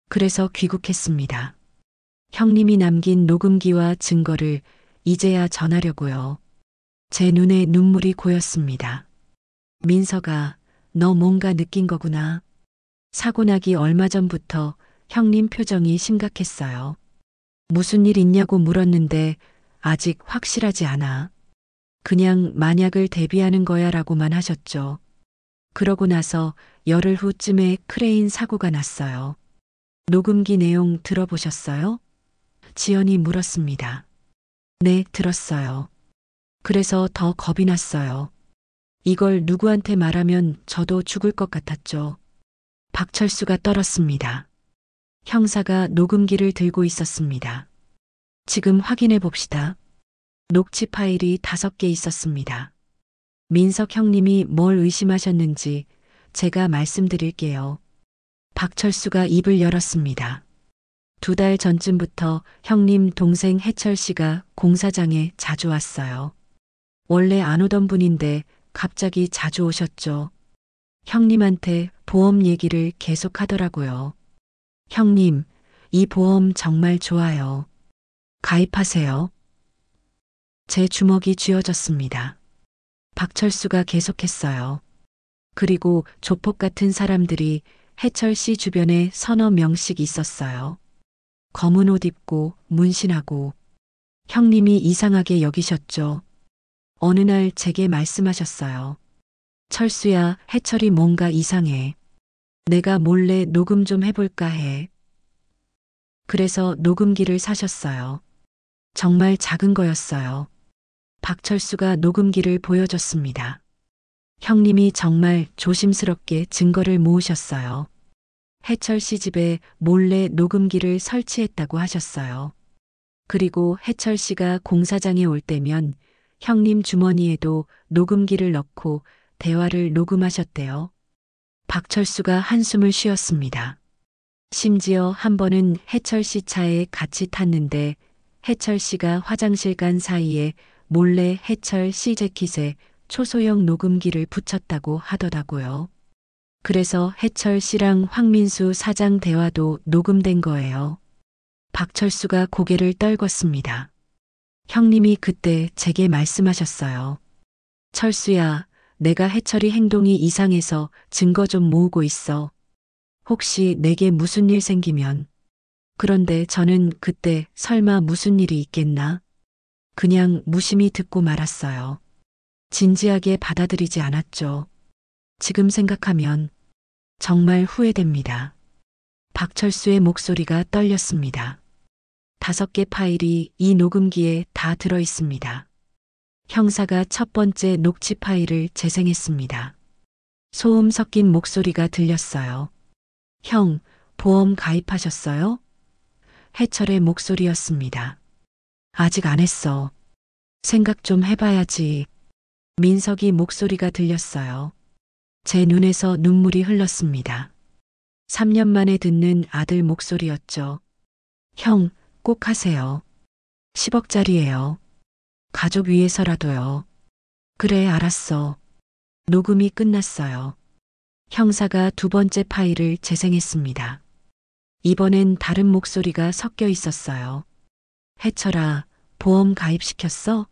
그래서 귀국했습니다. 형님이 남긴 녹음기와 증거를 이제야 전하려고요. 제 눈에 눈물이 고였습니다. 민서가, 너 뭔가 느낀 거구나. 사고 나기 얼마 전부터 형님 표정이 심각했어요. 무슨 일 있냐고 물었는데 아직 확실하지 않아. 그냥 만약을 대비하는 거야 라고만 하셨죠. 그러고 나서 열흘 후쯤에 크레인 사고가 났어요. 녹음기 내용 들어보셨어요? 지연이 물었습니다. 네, 들었어요. 그래서 더 겁이 났어요. 이걸 누구한테 말하면 저도 죽을 것 같았죠. 박철수가 떨었습니다. 형사가 녹음기를 들고 있었습니다. 지금 확인해 봅시다. 녹취 파일이 5개 있었습니다. 민석 형님이 뭘 의심하셨는지 제가 말씀드릴게요. 박철수가 입을 열었습니다. 2달 전쯤부터 형님 동생 해철 씨가 공사장에 자주 왔어요. 원래 안 오던 분인데 갑자기 자주 오셨죠. 형님한테 보험 얘기를 계속 하더라고요. 형님, 이 보험 정말 좋아요. 가입하세요. 제 주먹이 쥐어졌습니다. 박철수가 계속했어요. 그리고 조폭 같은 사람들이 해철 씨 주변에 서너 명씩 있었어요. 검은 옷 입고 문신하고. 형님이 이상하게 여기셨죠. 어느 날 제게 말씀하셨어요. 철수야, 해철이 뭔가 이상해. 내가 몰래 녹음 좀 해볼까 해. 그래서 녹음기를 사셨어요. 정말 작은 거였어요. 박철수가 녹음기를 보여줬습니다. 형님이 정말 조심스럽게 증거를 모으셨어요. 해철 씨 집에 몰래 녹음기를 설치했다고 하셨어요. 그리고 해철 씨가 공사장에 올 때면 형님 주머니에도 녹음기를 넣고 대화를 녹음하셨대요. 박철수가 한숨을 쉬었습니다. 심지어 한 번은 해철 씨 차에 같이 탔는데 해철 씨가 화장실 간 사이에 몰래 해철 씨 재킷에 초소형 녹음기를 붙였다고 하더라고요. 그래서 해철 씨랑 황민수 사장 대화도 녹음된 거예요. 박철수가 고개를 떨궜습니다. 형님이 그때 제게 말씀하셨어요. 철수야, 내가 해철이 행동이 이상해서 증거 좀 모으고 있어. 혹시 내게 무슨 일 생기면. 그런데 저는 그때 설마 무슨 일이 있겠나? 그냥 무심히 듣고 말았어요. 진지하게 받아들이지 않았죠. 지금 생각하면 정말 후회됩니다. 박철수의 목소리가 떨렸습니다. 5개 파일이 이 녹음기에 다 들어 있습니다. 형사가 첫 번째 녹취 파일을 재생했습니다. 소음 섞인 목소리가 들렸어요. 형, 보험 가입하셨어요? 해철의 목소리였습니다. 아직 안 했어. 생각 좀 해봐야지. 민석이 목소리가 들렸어요. 제 눈에서 눈물이 흘렀습니다. 3년 만에 듣는 아들 목소리였죠. 형, 꼭 하세요. 10억짜리예요. 가족 위해서라도요. 그래, 알았어. 녹음이 끝났어요. 형사가 2번째 파일을 재생했습니다. 이번엔 다른 목소리가 섞여 있었어요. 해철아, 보험 가입시켰어?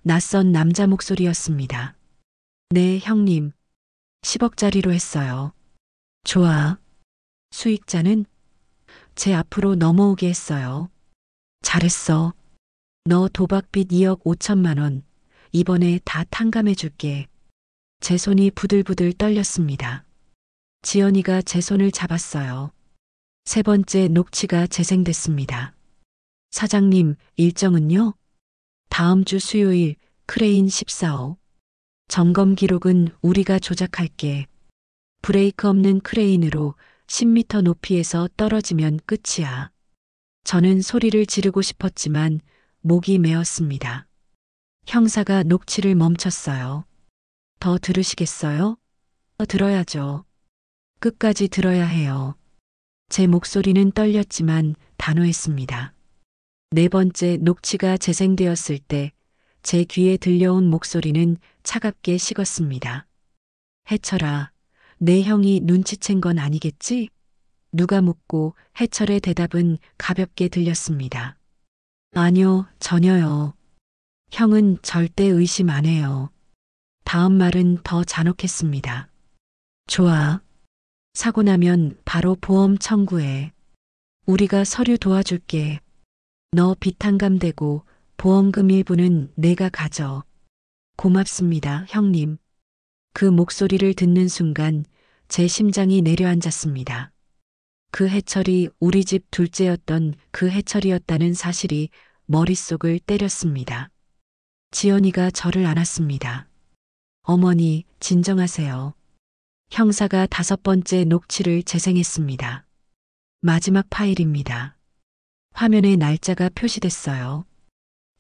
낯선 남자 목소리였습니다. 네, 형님. 10억짜리로 했어요. 좋아. 수익자는? 제 앞으로 넘어오게 했어요. 잘했어. 너 도박빚 2억 5천만 원. 이번에 다 탕감해 줄게. 제 손이 부들부들 떨렸습니다. 지연이가 제 손을 잡았어요. 3번째 녹취가 재생됐습니다. 사장님, 일정은요? 다음 주 수요일 크레인 14호. 점검 기록은 우리가 조작할게. 브레이크 없는 크레인으로 10m 높이에서 떨어지면 끝이야. 저는 소리를 지르고 싶었지만 목이 메었습니다. 형사가 녹취를 멈췄어요. 더 들으시겠어요? 들어야죠. 끝까지 들어야 해요. 제 목소리는 떨렸지만 단호했습니다. 4번째 녹취가 재생되었을 때 제 귀에 들려온 목소리는 차갑게 식었습니다. 해철아, 내 형이 눈치챈 건 아니겠지? 누가 묻고 해철의 대답은 가볍게 들렸습니다. 아니요, 전혀요. 형은 절대 의심 안 해요. 다음 말은 더 잔혹했습니다. 좋아. 사고 나면 바로 보험 청구해. 우리가 서류 도와줄게. 너 비탕감되고 보험금 일부는 내가 가져. 고맙습니다, 형님. 그 목소리를 듣는 순간 제 심장이 내려앉았습니다. 그 해철이 우리 집 둘째였던 그 해철이었다는 사실이 머릿속을 때렸습니다. 지연이가 저를 안았습니다. 어머니, 진정하세요. 형사가 5번째 녹취를 재생했습니다. 마지막 파일입니다. 화면에 날짜가 표시됐어요.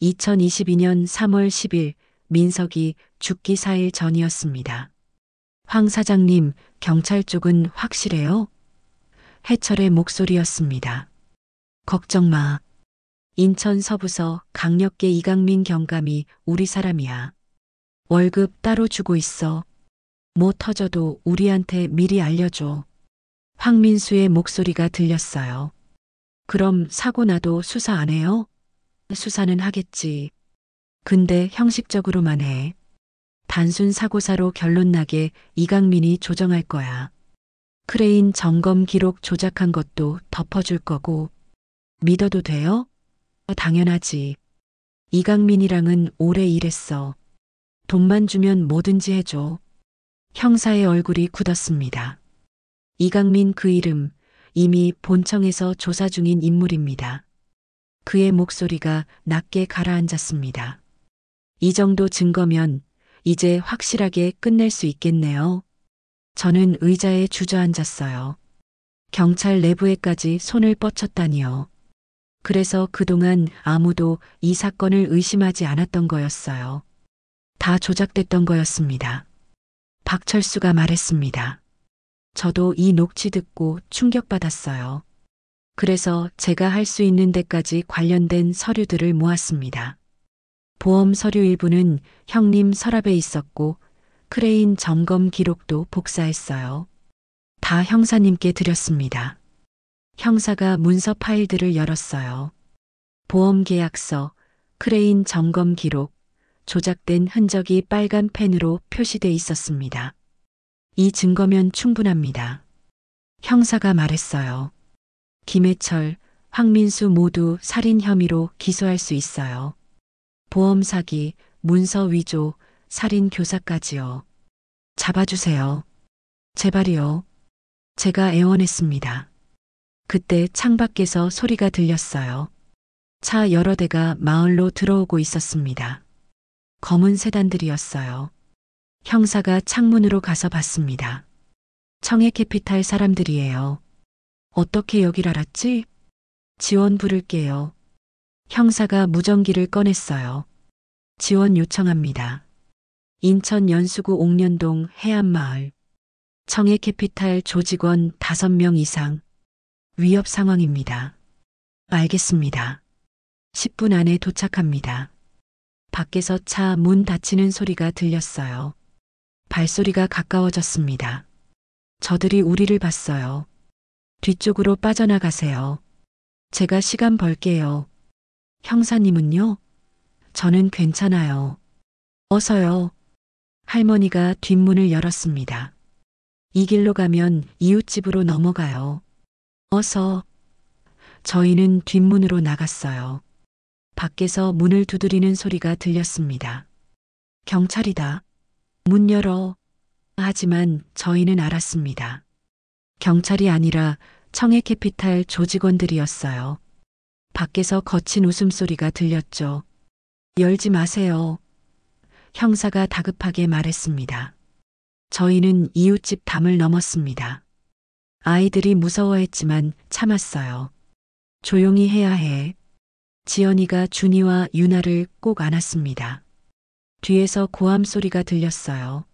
2022년 3월 10일 민석이 죽기 4일 전이었습니다. 황 사장님, 경찰 쪽은 확실해요? 해철의 목소리였습니다. 걱정 마. 인천 서부서 강력계 이강민 경감이 우리 사람이야. 월급 따로 주고 있어. 뭐 터져도 우리한테 미리 알려줘. 황민수의 목소리가 들렸어요. 그럼 사고 나도 수사 안 해요? 수사는 하겠지. 근데 형식적으로만 해. 단순 사고사로 결론 나게 이강민이 조정할 거야. 크레인 점검 기록 조작한 것도 덮어줄 거고. 믿어도 돼요? 당연하지. 이강민이랑은 오래 일했어. 돈만 주면 뭐든지 해줘. 형사의 얼굴이 굳었습니다. 이강민 그 이름 이미 본청에서 조사 중인 인물입니다. 그의 목소리가 낮게 가라앉았습니다. 이 정도 증거면 이제 확실하게 끝낼 수 있겠네요. 저는 의자에 주저앉았어요. 경찰 내부에까지 손을 뻗쳤다니요. 그래서 그동안 아무도 이 사건을 의심하지 않았던 거였어요. 다 조작됐던 거였습니다. 박철수가 말했습니다. 저도 이 녹취 듣고 충격받았어요. 그래서 제가 할 수 있는 데까지 관련된 서류들을 모았습니다. 보험 서류 일부는 형님 서랍에 있었고 크레인 점검 기록도 복사했어요. 다 형사님께 드렸습니다. 형사가 문서 파일들을 열었어요. 보험 계약서, 크레인 점검 기록, 조작된 흔적이 빨간 펜으로 표시돼 있었습니다. 이 증거면 충분합니다. 형사가 말했어요. 김해철, 황민수 모두 살인 혐의로 기소할 수 있어요. 보험 사기, 문서 위조, 살인 교사까지요. 잡아주세요. 제발이요. 제가 애원했습니다. 그때 창밖에서 소리가 들렸어요. 차 여러 대가 마을로 들어오고 있었습니다. 검은 세단들이었어요. 형사가 창문으로 가서 봤습니다. 청해캐피탈 사람들이에요. 어떻게 여길 알았지? 지원 부를게요. 형사가 무전기를 꺼냈어요. 지원 요청합니다. 인천 연수구 옥년동 해안마을. 청해캐피탈 조직원 5명 이상. 위협 상황입니다. 알겠습니다. 10분 안에 도착합니다. 밖에서 차 문 닫히는 소리가 들렸어요. 발소리가 가까워졌습니다. 저들이 우리를 봤어요. 뒤쪽으로 빠져나가세요. 제가 시간 벌게요. 형사님은요? 저는 괜찮아요. 어서요. 할머니가 뒷문을 열었습니다. 이 길로 가면 이웃집으로 넘어가요. 어서. 저희는 뒷문으로 나갔어요. 밖에서 문을 두드리는 소리가 들렸습니다. 경찰이다. 문 열어. 하지만 저희는 알았습니다. 경찰이 아니라 청해캐피탈 조직원들이었어요. 밖에서 거친 웃음소리가 들렸죠. 열지 마세요. 형사가 다급하게 말했습니다. 저희는 이웃집 담을 넘었습니다. 아이들이 무서워했지만 참았어요. 조용히 해야 해. 지연이가 준이와 유나를 꼭 안았습니다. 뒤에서 고함 소리가 들렸어요.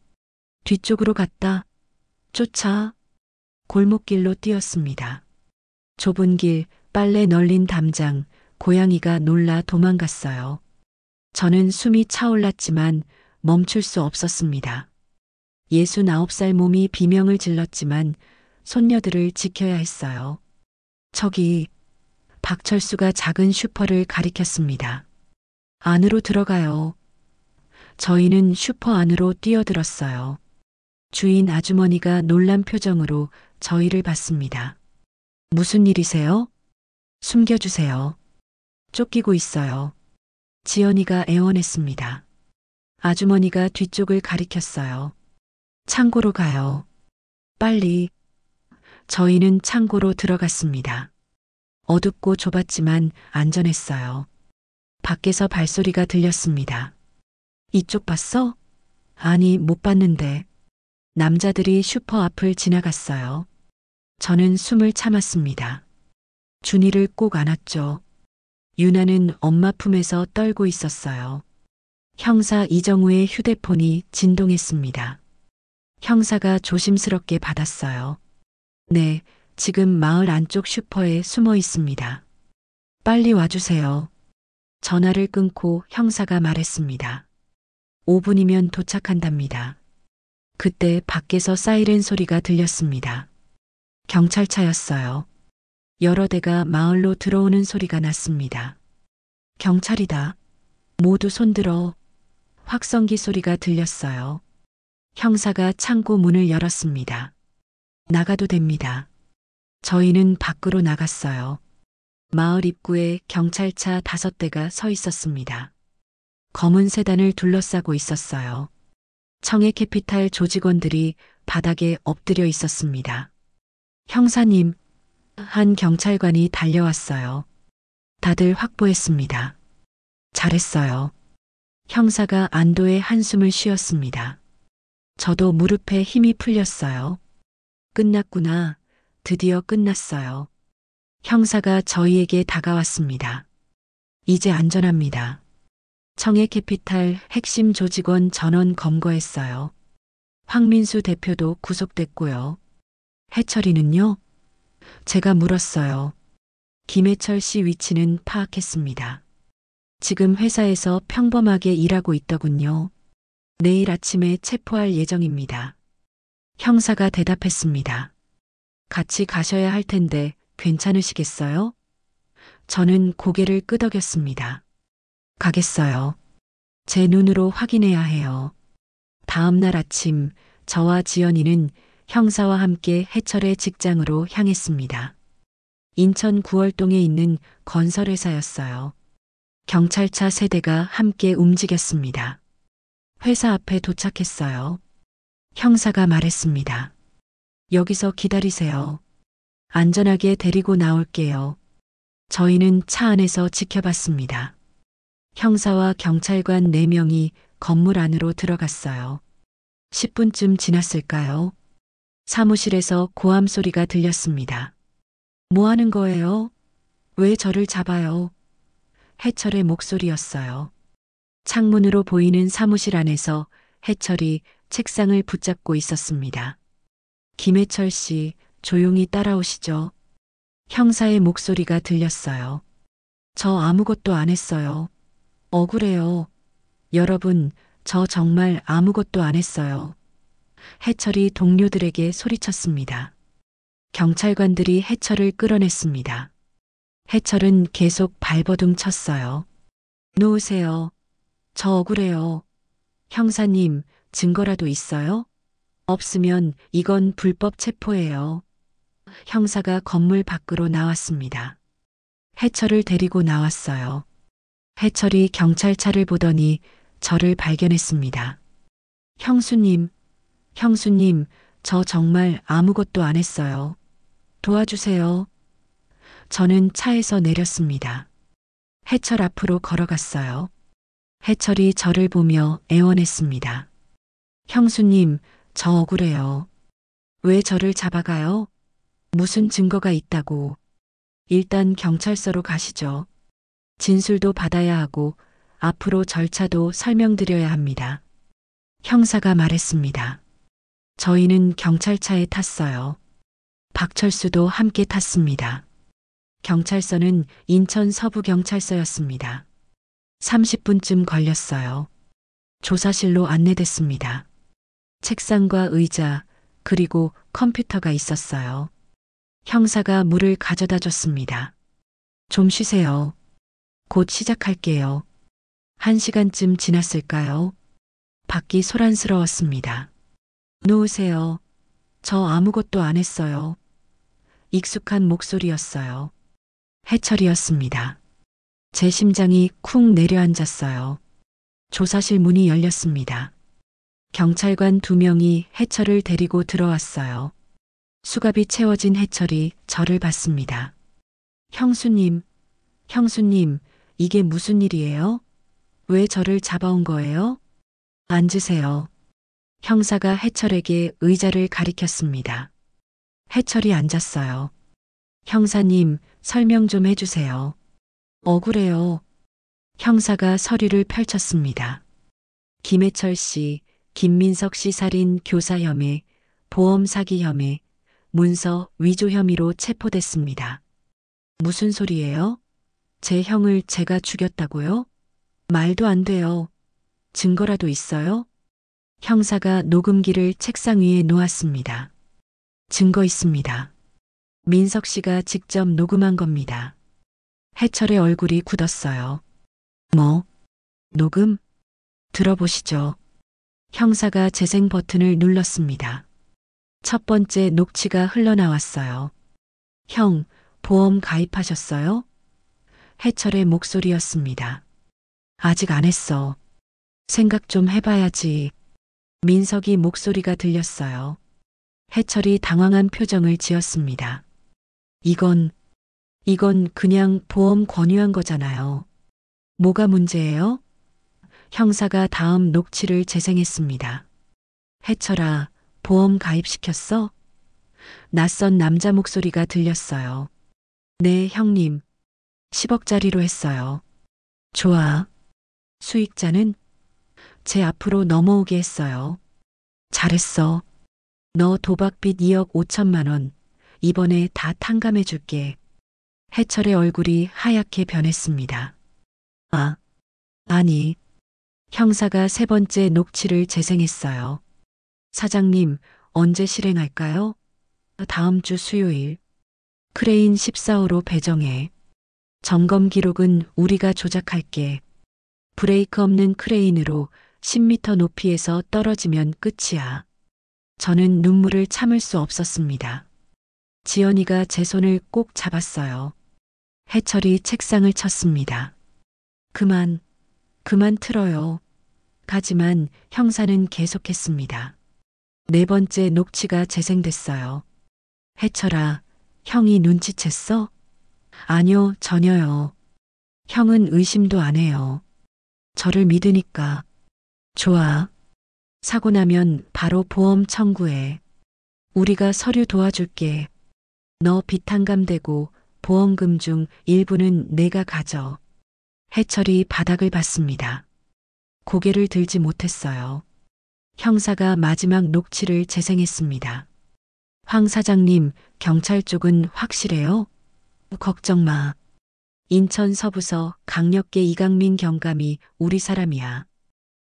뒤쪽으로 갔다. 쫓아. 골목길로 뛰었습니다. 좁은 길, 빨래 널린 담장, 고양이가 놀라 도망갔어요. 저는 숨이 차올랐지만 멈출 수 없었습니다. 69살 몸이 비명을 질렀지만 손녀들을 지켜야 했어요. 저기, 박철수가 작은 슈퍼를 가리켰습니다. 안으로 들어가요. 저희는 슈퍼 안으로 뛰어들었어요. 주인 아주머니가 놀란 표정으로 저희를 봤습니다. 무슨 일이세요? 숨겨주세요. 쫓기고 있어요. 지연이가 애원했습니다. 아주머니가 뒤쪽을 가리켰어요. 창고로 가요. 빨리. 저희는 창고로 들어갔습니다. 어둡고 좁았지만 안전했어요. 밖에서 발소리가 들렸습니다. 이쪽 봤어? 아니, 못 봤는데. 남자들이 슈퍼 앞을 지나갔어요. 저는 숨을 참았습니다. 준이를 꼭 안았죠. 유나는 엄마 품에서 떨고 있었어요. 형사 이정우의 휴대폰이 진동했습니다. 형사가 조심스럽게 받았어요. 네, 지금 마을 안쪽 슈퍼에 숨어 있습니다. 빨리 와주세요. 전화를 끊고 형사가 말했습니다. 5분이면 도착한답니다. 그때 밖에서 사이렌 소리가 들렸습니다. 경찰차였어요. 여러 대가 마을로 들어오는 소리가 났습니다. 경찰이다. 모두 손들어. 확성기 소리가 들렸어요. 형사가 창고 문을 열었습니다. 나가도 됩니다. 저희는 밖으로 나갔어요. 마을 입구에 경찰차 5대가 서 있었습니다. 검은 세단을 둘러싸고 있었어요. 청해캐피탈 조직원들이 바닥에 엎드려 있었습니다. 형사님, 한 경찰관이 달려왔어요. 다들 확보했습니다. 잘했어요. 형사가 안도의 한숨을 쉬었습니다. 저도 무릎에 힘이 풀렸어요. 끝났구나. 드디어 끝났어요. 형사가 저희에게 다가왔습니다. 이제 안전합니다. 청해캐피탈 핵심 조직원 전원 검거했어요. 황민수 대표도 구속됐고요. 해철이는요? 제가 물었어요. 김해철 씨 위치는 파악했습니다. 지금 회사에서 평범하게 일하고 있더군요. 내일 아침에 체포할 예정입니다. 형사가 대답했습니다. 같이 가셔야 할 텐데 괜찮으시겠어요? 저는 고개를 끄덕였습니다. 가겠어요. 제 눈으로 확인해야 해요. 다음 날 아침 저와 지연이는 형사와 함께 해철의 직장으로 향했습니다. 인천 구월동에 있는 건설회사였어요. 경찰차 세대가 함께 움직였습니다. 회사 앞에 도착했어요. 형사가 말했습니다. 여기서 기다리세요. 안전하게 데리고 나올게요. 저희는 차 안에서 지켜봤습니다. 형사와 경찰관 4명이 건물 안으로 들어갔어요. 10분쯤 지났을까요? 사무실에서 고함 소리가 들렸습니다. 뭐 하는 거예요? 왜 저를 잡아요? 해철의 목소리였어요. 창문으로 보이는 사무실 안에서 해철이 책상을 붙잡고 있었습니다. 김해철 씨, 조용히 따라오시죠. 형사의 목소리가 들렸어요. 저 아무것도 안 했어요. 억울해요. 여러분, 저 정말 아무것도 안 했어요. 해철이 동료들에게 소리쳤습니다. 경찰관들이 해철을 끌어냈습니다. 해철은 계속 발버둥 쳤어요. 놓으세요. 저 억울해요. 형사님, 증거라도 있어요? 없으면 이건 불법 체포예요. 형사가 건물 밖으로 나왔습니다. 해철을 데리고 나왔어요. 해철이 경찰차를 보더니 저를 발견했습니다. 형수님, 저 정말 아무것도 안 했어요. 도와주세요. 저는 차에서 내렸습니다. 해철 앞으로 걸어갔어요. 해철이 저를 보며 애원했습니다. 형수님, 저 억울해요. 왜 저를 잡아가요? 무슨 증거가 있다고. 일단 경찰서로 가시죠. 진술도 받아야 하고 앞으로 절차도 설명드려야 합니다. 형사가 말했습니다. 저희는 경찰차에 탔어요. 박철수도 함께 탔습니다. 경찰서는 인천 서부경찰서였습니다. 30분쯤 걸렸어요. 조사실로 안내됐습니다. 책상과 의자, 그리고 컴퓨터가 있었어요. 형사가 물을 가져다 줬습니다. 좀 쉬세요. 곧 시작할게요. 1시간쯤 지났을까요? 밖이 소란스러웠습니다. 놓으세요. 저 아무것도 안 했어요. 익숙한 목소리였어요. 해철이었습니다. 제 심장이 쿵 내려앉았어요. 조사실 문이 열렸습니다. 경찰관 2명이 해철을 데리고 들어왔어요. 수갑이 채워진 해철이 저를 봤습니다. 형수님, 이게 무슨 일이에요? 왜 저를 잡아온 거예요? 앉으세요. 형사가 해철에게 의자를 가리켰습니다. 해철이 앉았어요. 형사님, 설명 좀 해주세요. 억울해요. 형사가 서류를 펼쳤습니다. 김해철 씨, 김민석 씨 살인 교사 혐의, 보험 사기 혐의, 문서 위조 혐의로 체포됐습니다. 무슨 소리예요? 제 형을 제가 죽였다고요? 말도 안 돼요. 증거라도 있어요? 형사가 녹음기를 책상 위에 놓았습니다. 증거 있습니다. 민석 씨가 직접 녹음한 겁니다. 해철의 얼굴이 굳었어요. 뭐? 녹음? 들어보시죠. 형사가 재생 버튼을 눌렀습니다. 첫 번째 녹취가 흘러나왔어요. 형, 보험 가입하셨어요? 해철의 목소리였습니다. 아직 안 했어. 생각 좀 해봐야지. 민석이 목소리가 들렸어요. 해철이 당황한 표정을 지었습니다. 이건 그냥 보험 권유한 거잖아요. 뭐가 문제예요? 형사가 다음 녹취를 재생했습니다. 해철아, 보험 가입시켰어? 낯선 남자 목소리가 들렸어요. 네, 형님. 10억짜리로 했어요. 좋아. 수익자는 제 앞으로 넘어오게 했어요. 잘했어. 너 도박빚 2억 5천만 원. 이번에 다 탕감해 줄게. 해철의 얼굴이 하얗게 변했습니다. 아, 아니. 형사가 세 번째 녹취를 재생했어요. 사장님, 언제 실행할까요? 다음 주 수요일. 크레인 14호로 배정해. 점검 기록은 우리가 조작할게. 브레이크 없는 크레인으로 10m 높이에서 떨어지면 끝이야. 저는 눈물을 참을 수 없었습니다. 지연이가 제 손을 꼭 잡았어요. 해철이 책상을 쳤습니다. 그만 틀어요. 하지만 형사는 계속했습니다. 네 번째 녹취가 재생됐어요. 해철아, 형이 눈치챘어? 아니요, 전혀요. 형은 의심도 안 해요. 저를 믿으니까. 좋아. 사고 나면 바로 보험 청구해. 우리가 서류 도와줄게. 너 비탕감되고 보험금 중 일부는 내가 가져. 해철이 바닥을 봤습니다. 고개를 들지 못했어요. 형사가 마지막 녹취를 재생했습니다. 황 사장님, 경찰 쪽은 확실해요? 걱정 마. 인천 서부서 강력계 이강민 경감이 우리 사람이야.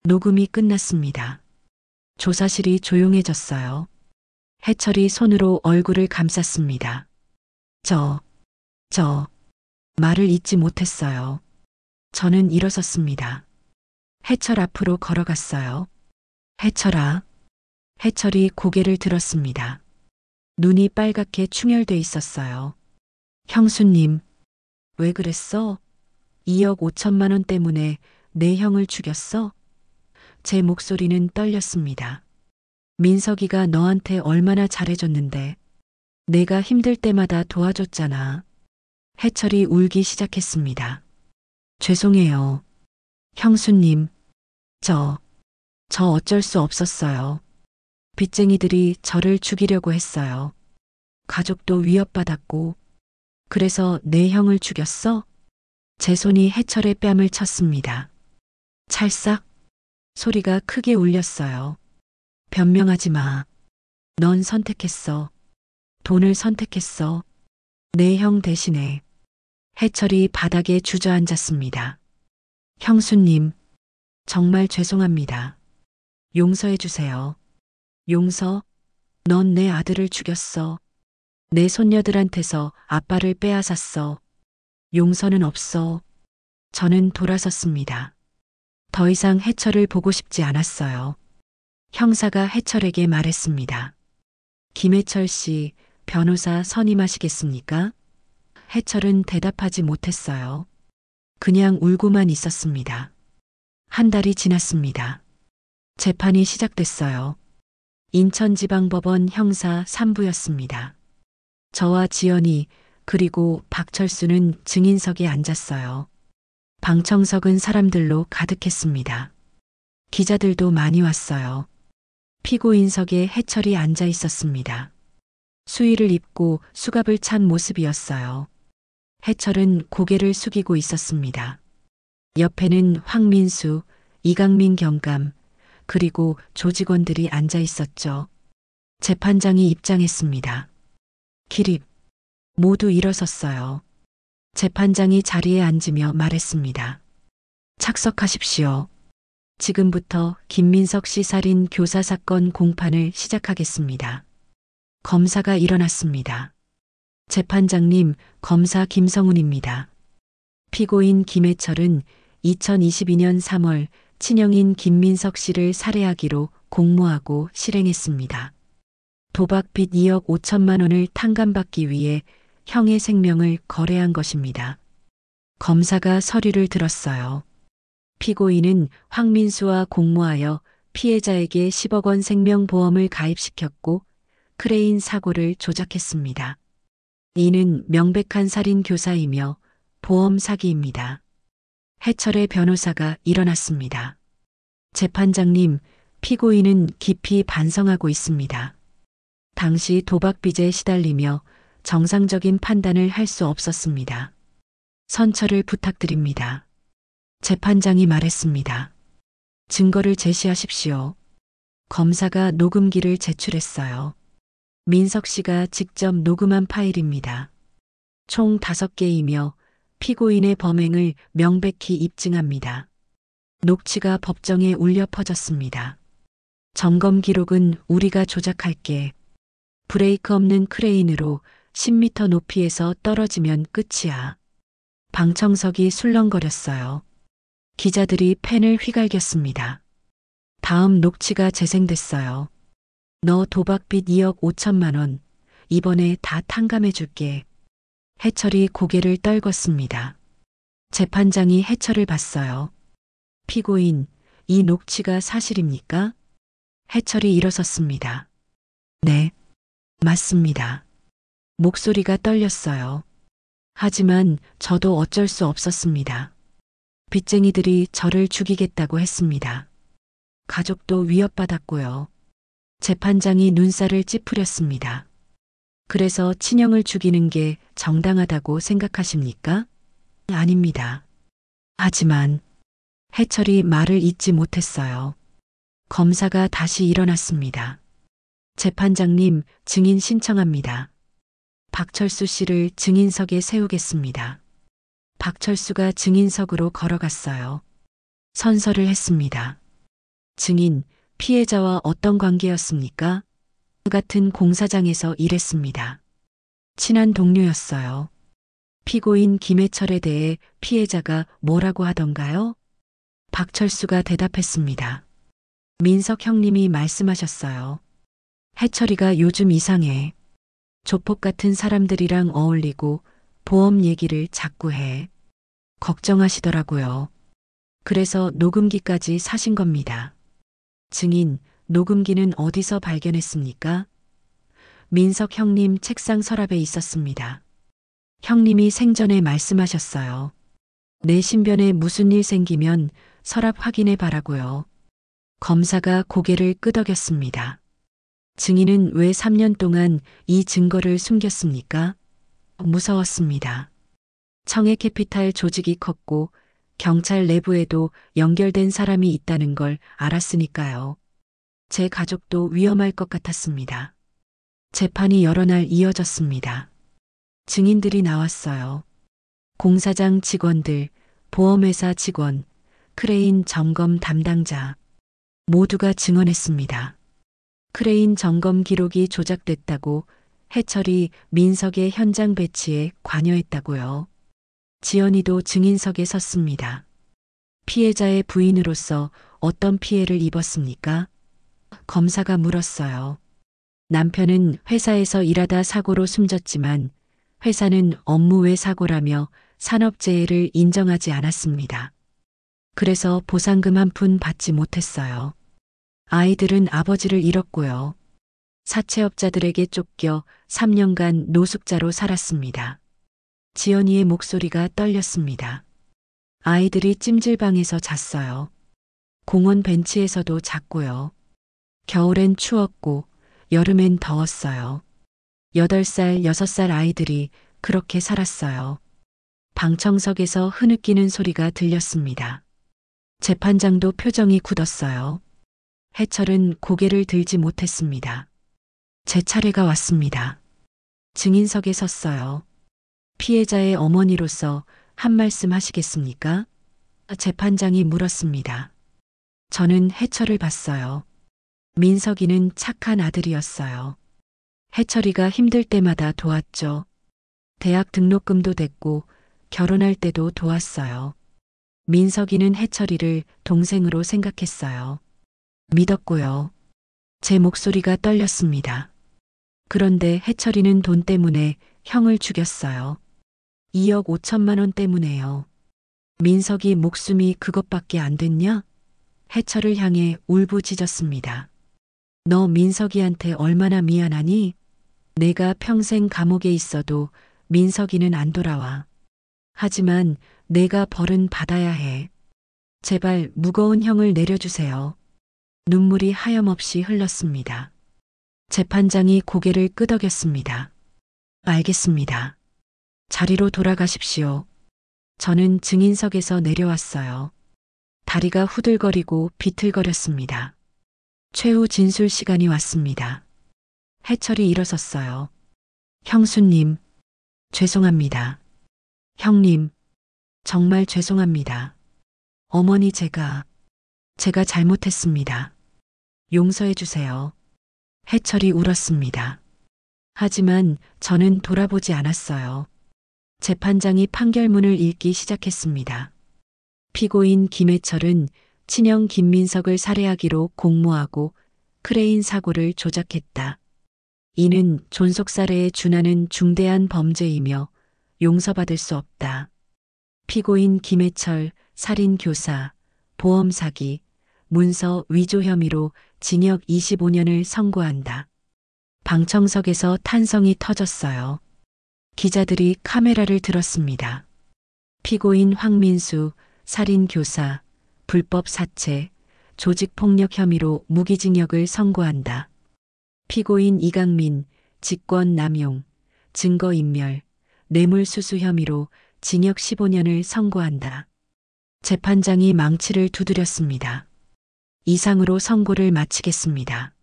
녹음이 끝났습니다. 조사실이 조용해졌어요. 해철이 손으로 얼굴을 감쌌습니다. 저, 말을 잇지 못했어요. 저는 일어섰습니다. 해철 앞으로 걸어갔어요. 해철아. 해철이 고개를 들었습니다. 눈이 빨갛게 충혈돼 있었어요. 형수님, 왜 그랬어? 2억 5천만 원 때문에 내 형을 죽였어? 제 목소리는 떨렸습니다. 민석이가 너한테 얼마나 잘해줬는데 내가 힘들 때마다 도와줬잖아. 해철이 울기 시작했습니다. 죄송해요. 형수님, 저 어쩔 수 없었어요. 빚쟁이들이 저를 죽이려고 했어요. 가족도 위협받았고, 그래서 내 형을 죽였어? 제 손이 해철의 뺨을 쳤습니다. 찰싹 소리가 크게 울렸어요. 변명하지 마. 넌 선택했어. 돈을 선택했어. 내 형 대신에. 해철이 바닥에 주저앉았습니다. 형수님, 정말 죄송합니다. 용서해 주세요. 용서? 넌 내 아들을 죽였어. 내 손녀들한테서 아빠를 빼앗았어. 용서는 없어. 저는 돌아섰습니다. 더 이상 해철을 보고 싶지 않았어요. 형사가 해철에게 말했습니다. 김해철 씨, 변호사 선임하시겠습니까? 해철은 대답하지 못했어요. 그냥 울고만 있었습니다. 한 달이 지났습니다. 재판이 시작됐어요. 인천지방법원 형사 3부였습니다. 저와 지연이 그리고 박철수는 증인석에 앉았어요. 방청석은 사람들로 가득했습니다. 기자들도 많이 왔어요. 피고인석에 해철이 앉아 있었습니다. 수의를 입고 수갑을 찬 모습이었어요. 해철은 고개를 숙이고 있었습니다. 옆에는 황민수, 이강민 경감, 그리고 조직원들이 앉아 있었죠. 재판장이 입장했습니다. 기립. 모두 일어섰어요. 재판장이 자리에 앉으며 말했습니다. 착석하십시오. 지금부터 김민석 씨 살인 교사 사건 공판을 시작하겠습니다. 검사가 일어났습니다. 재판장님, 검사 김성훈입니다. 피고인 김해철은 2022년 3월 친형인 김민석 씨를 살해하기로 공모하고 실행했습니다. 도박빚 2억 5천만 원을 탕감받기 위해 형의 생명을 거래한 것입니다. 검사가 서류를 들었어요. 피고인은 황민수와 공모하여 피해자에게 10억 원 생명보험을 가입시켰고 크레인 사고를 조작했습니다. 이는 명백한 살인 교사이며 보험 사기입니다. 해철의 변호사가 일어났습니다. 재판장님, 피고인은 깊이 반성하고 있습니다. 당시 도박빚에 시달리며 정상적인 판단을 할 수 없었습니다. 선처를 부탁드립니다. 재판장이 말했습니다. 증거를 제시하십시오. 검사가 녹음기를 제출했어요. 민석 씨가 직접 녹음한 파일입니다. 총 5개이며 피고인의 범행을 명백히 입증합니다. 녹취가 법정에 울려 퍼졌습니다. 점검 기록은 우리가 조작할게. 브레이크 없는 크레인으로 10m 높이에서 떨어지면 끝이야. 방청석이 술렁거렸어요. 기자들이 펜을 휘갈겼습니다. 다음 녹취가 재생됐어요. 너 도박빚 2억 5천만 원. 이번에 다 탕감해 줄게. 해철이 고개를 떨궜습니다. 재판장이 해철을 봤어요. 피고인, 이 녹취가 사실입니까? 해철이 일어섰습니다. 네, 맞습니다. 목소리가 떨렸어요. 하지만 저도 어쩔 수 없었습니다. 빚쟁이들이 저를 죽이겠다고 했습니다. 가족도 위협받았고요. 재판장이 눈살을 찌푸렸습니다. 그래서 친형을 죽이는 게 정당하다고 생각하십니까? 아닙니다. 하지만 해철이 말을 잇지 못했어요. 검사가 다시 일어났습니다. 재판장님, 증인 신청합니다. 박철수 씨를 증인석에 세우겠습니다. 박철수가 증인석으로 걸어갔어요. 선서를 했습니다. 증인, 피해자와 어떤 관계였습니까? 같은 공사장에서 일했습니다. 친한 동료였어요. 피고인 김해철에 대해 피해자가 뭐라고 하던가요? 박철수가 대답했습니다. 민석 형님이 말씀하셨어요. 해철이가 요즘 이상해. 조폭 같은 사람들이랑 어울리고 보험 얘기를 자꾸 해. 걱정하시더라고요. 그래서 녹음기까지 사신 겁니다. 증인, 녹음기는 어디서 발견했습니까? 민석 형님 책상 서랍에 있었습니다. 형님이 생전에 말씀하셨어요. 내 신변에 무슨 일 생기면 서랍 확인해 바라고요. 검사가 고개를 끄덕였습니다. 증인은 왜 3년 동안 이 증거를 숨겼습니까? 무서웠습니다. 청해캐피탈 조직이 컸고 경찰 내부에도 연결된 사람이 있다는 걸 알았으니까요. 제 가족도 위험할 것 같았습니다. 재판이 여러 날 이어졌습니다. 증인들이 나왔어요. 공사장 직원들, 보험회사 직원, 크레인 점검 담당자 모두가 증언했습니다. 크레인 점검 기록이 조작됐다고 해철이 민석의 현장 배치에 관여했다고요. 지연이도 증인석에 섰습니다. 피해자의 부인으로서 어떤 피해를 입었습니까? 검사가 물었어요. 남편은 회사에서 일하다 사고로 숨졌지만 회사는 업무 외 사고라며 산업재해를 인정하지 않았습니다. 그래서 보상금 한 푼 받지 못했어요. 아이들은 아버지를 잃었고요. 사채업자들에게 쫓겨 3년간 노숙자로 살았습니다. 지연이의 목소리가 떨렸습니다. 아이들이 찜질방에서 잤어요. 공원 벤치에서도 잤고요. 겨울엔 추웠고 여름엔 더웠어요. 8살, 6살 아이들이 그렇게 살았어요. 방청석에서 흐느끼는 소리가 들렸습니다. 재판장도 표정이 굳었어요. 해철은 고개를 들지 못했습니다. 제 차례가 왔습니다. 증인석에 섰어요. 피해자의 어머니로서 한 말씀 하시겠습니까? 재판장이 물었습니다. 저는 해철을 봤어요. 민석이는 착한 아들이었어요. 해철이가 힘들 때마다 도왔죠. 대학 등록금도 댔고 결혼할 때도 도왔어요. 민석이는 해철이를 동생으로 생각했어요. 믿었고요. 제 목소리가 떨렸습니다. 그런데 해철이는 돈 때문에 형을 죽였어요. 2억 5천만 원 때문에요. 민석이 목숨이 그것밖에 안 됐냐? 해철을 향해 울부짖었습니다. 너 민석이한테 얼마나 미안하니? 내가 평생 감옥에 있어도 민석이는 안 돌아와. 하지만 내가 벌은 받아야 해. 제발 무거운 형을 내려주세요. 눈물이 하염없이 흘렀습니다. 재판장이 고개를 끄덕였습니다. 알겠습니다. 자리로 돌아가십시오. 저는 증인석에서 내려왔어요. 다리가 후들거리고 비틀거렸습니다. 최후 진술 시간이 왔습니다. 해철이 일어섰어요. 형수님, 죄송합니다. 형님, 정말 죄송합니다. 어머니 제가 잘못했습니다. 용서해 주세요. 해철이 울었습니다. 하지만 저는 돌아보지 않았어요. 재판장이 판결문을 읽기 시작했습니다. 피고인 김해철은 친형 김민석을 살해하기로 공모하고 크레인 사고를 조작했다. 이는 존속살해에 준하는 중대한 범죄이며 용서받을 수 없다. 피고인 김해철 살인교사, 보험사기, 문서 위조 혐의로 징역 25년을 선고한다. 방청석에서 탄성이 터졌어요. 기자들이 카메라를 들었습니다. 피고인 황민수, 살인교사, 불법 사체, 조직폭력 혐의로 무기징역을 선고한다. 피고인 이강민, 직권남용, 증거인멸, 뇌물수수 혐의로 징역 15년을 선고한다. 재판장이 망치를 두드렸습니다. 이상으로 선고를 마치겠습니다.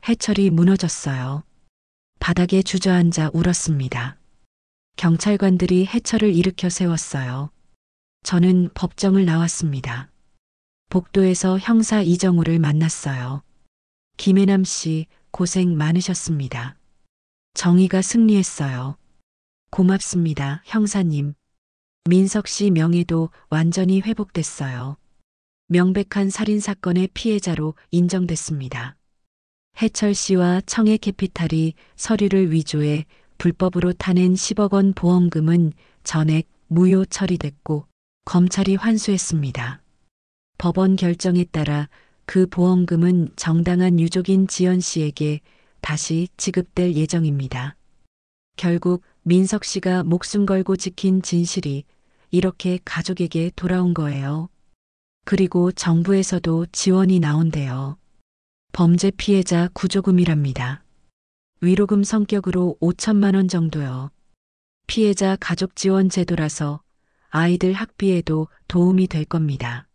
해철이 무너졌어요. 바닥에 주저앉아 울었습니다. 경찰관들이 해철을 일으켜 세웠어요. 저는 법정을 나왔습니다. 복도에서 형사 이정우를 만났어요. 김해남 씨 고생 많으셨습니다. 정의가 승리했어요. 고맙습니다, 형사님. 민석 씨 명예도 완전히 회복됐어요. 명백한 살인사건의 피해자로 인정됐습니다. 해철 씨와 청해캐피탈이 서류를 위조해 불법으로 타낸 10억 원 보험금은 전액 무효 처리됐고 검찰이 환수했습니다. 법원 결정에 따라 그 보험금은 정당한 유족인 지연 씨에게 다시 지급될 예정입니다. 결국 민석 씨가 목숨 걸고 지킨 진실이 이렇게 가족에게 돌아온 거예요. 그리고 정부에서도 지원이 나온대요. 범죄 피해자 구조금이랍니다. 위로금 성격으로 5천만 원 정도요. 피해자 가족 지원 제도라서 아이들 학비에도 도움이 될 겁니다.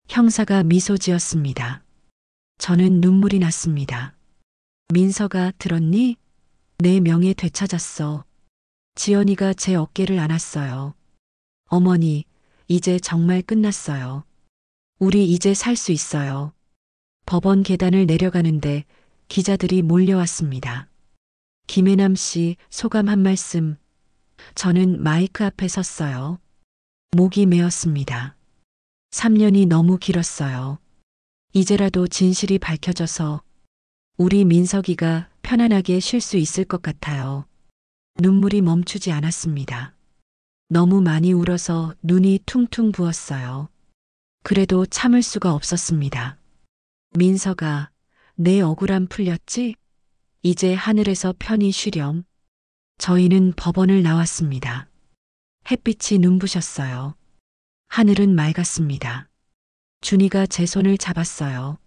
형사가 미소 지었습니다. 저는 눈물이 났습니다. 민서가 들었니? 내 명예 되찾았어. 지연이가 제 어깨를 안았어요. 어머니, 이제 정말 끝났어요. 우리 이제 살 수 있어요. 법원 계단을 내려가는데 기자들이 몰려왔습니다. 김해남 씨 소감 한 말씀. 저는 마이크 앞에 섰어요. 목이 메었습니다. 3년이 너무 길었어요. 이제라도 진실이 밝혀져서 우리 민석이가 편안하게 쉴 수 있을 것 같아요. 눈물이 멈추지 않았습니다. 너무 많이 울어서 눈이 퉁퉁 부었어요. 그래도 참을 수가 없었습니다. 민석아, 내 억울함 풀렸지? 이제 하늘에서 편히 쉬렴. 저희는 법원을 나왔습니다. 햇빛이 눈부셨어요. 하늘은 맑았습니다. 준이가 제 손을 잡았어요.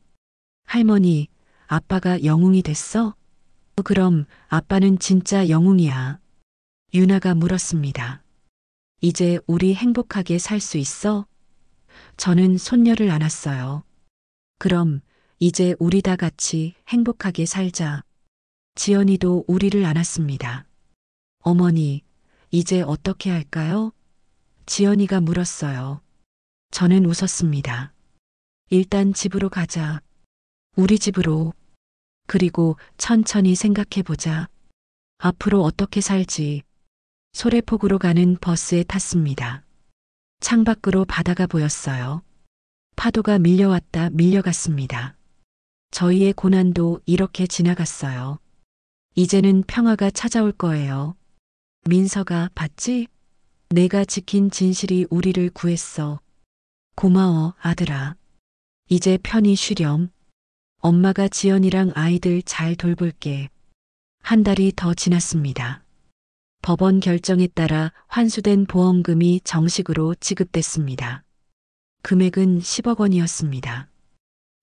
할머니, 아빠가 영웅이 됐어? 그럼 아빠는 진짜 영웅이야. 유나가 물었습니다. 이제 우리 행복하게 살 수 있어? 저는 손녀를 안았어요. 그럼 이제 우리 다 같이 행복하게 살자. 지연이도 우리를 안았습니다. 어머니, 이제 어떻게 할까요? 지연이가 물었어요. 저는 웃었습니다. 일단 집으로 가자. 우리 집으로. 그리고 천천히 생각해보자. 앞으로 어떻게 살지. 소래폭으로 가는 버스에 탔습니다. 창밖으로 바다가 보였어요. 파도가 밀려왔다 밀려갔습니다. 저희의 고난도 이렇게 지나갔어요. 이제는 평화가 찾아올 거예요. 민서가 봤지? 내가 지킨 진실이 우리를 구했어. 고마워, 아들아. 이제 편히 쉬렴. 엄마가 지연이랑 아이들 잘 돌볼게. 한 달이 더 지났습니다. 법원 결정에 따라 환수된 보험금이 정식으로 지급됐습니다. 금액은 10억 원이었습니다.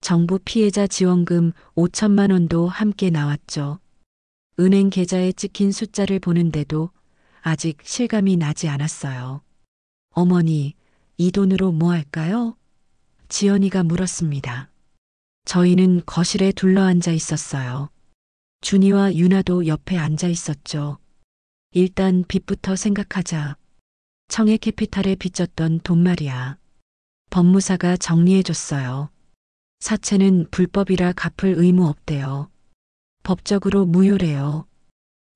정부 피해자 지원금 5천만 원도 함께 나왔죠. 은행 계좌에 찍힌 숫자를 보는데도 아직 실감이 나지 않았어요. 어머니, 이 돈으로 뭐 할까요? 지연이가 물었습니다. 저희는 거실에 둘러앉아 있었어요. 준이와 유나도 옆에 앉아 있었죠. 일단 빚부터 생각하자. 청해 캐피탈에 빚졌던 돈 말이야. 법무사가 정리해줬어요. 사채는 불법이라 갚을 의무 없대요. 법적으로 무효래요.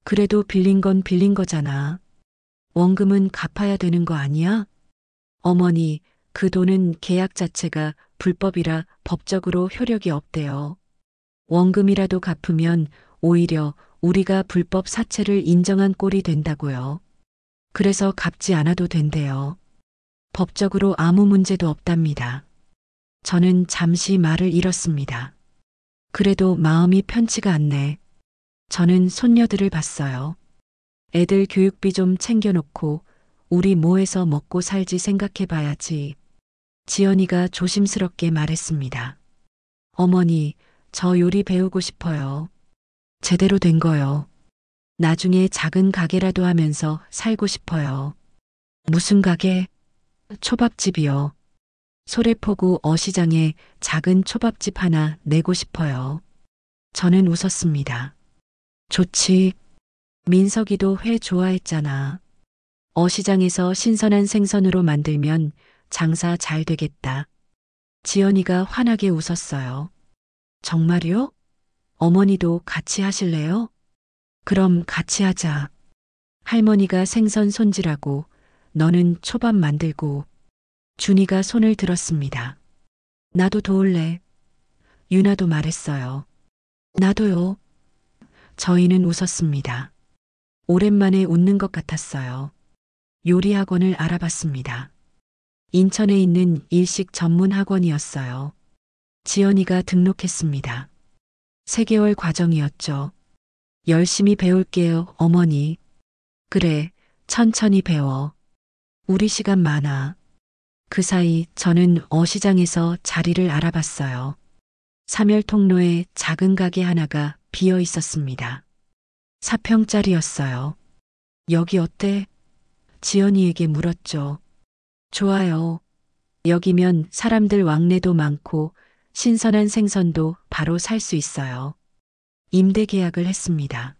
그래도 빌린 건 빌린 거잖아. 원금은 갚아야 되는 거 아니야? 어머니, 그 돈은 계약 자체가 불법이라 법적으로 효력이 없대요. 원금이라도 갚으면 오히려 우리가 불법 사채를 인정한 꼴이 된다고요. 그래서 갚지 않아도 된대요. 법적으로 아무 문제도 없답니다. 저는 잠시 말을 잃었습니다. 그래도 마음이 편치가 않네. 저는 손녀들을 봤어요. 애들 교육비 좀 챙겨놓고 우리 뭐 해서 먹고 살지 생각해 봐야지. 지연이가 조심스럽게 말했습니다. 어머니, 저 요리 배우고 싶어요. 제대로 된 거요. 나중에 작은 가게라도 하면서 살고 싶어요. 무슨 가게? 초밥집이요. 소래포구 어시장에 작은 초밥집 하나 내고 싶어요. 저는 웃었습니다. 좋지. 민석이도 회 좋아했잖아. 어시장에서 신선한 생선으로 만들면 장사 잘 되겠다. 지연이가 환하게 웃었어요. 정말요? 어머니도 같이 하실래요? 그럼 같이 하자. 할머니가 생선 손질하고 너는 초밥 만들고. 준이가 손을 들었습니다. 나도 도울래. 유나도 말했어요. 나도요. 저희는 웃었습니다. 오랜만에 웃는 것 같았어요. 요리 학원을 알아봤습니다. 인천에 있는 일식 전문 학원이었어요. 지연이가 등록했습니다. 3개월 과정이었죠. 열심히 배울게요, 어머니. 그래, 천천히 배워. 우리 시간 많아. 그 사이 저는 어시장에서 자리를 알아봤어요. 삼열통로에 작은 가게 하나가 비어 있었습니다. 4평짜리였어요. 여기 어때? 지연이에게 물었죠. 좋아요. 여기면 사람들 왕래도 많고 신선한 생선도 바로 살 수 있어요. 임대 계약을 했습니다.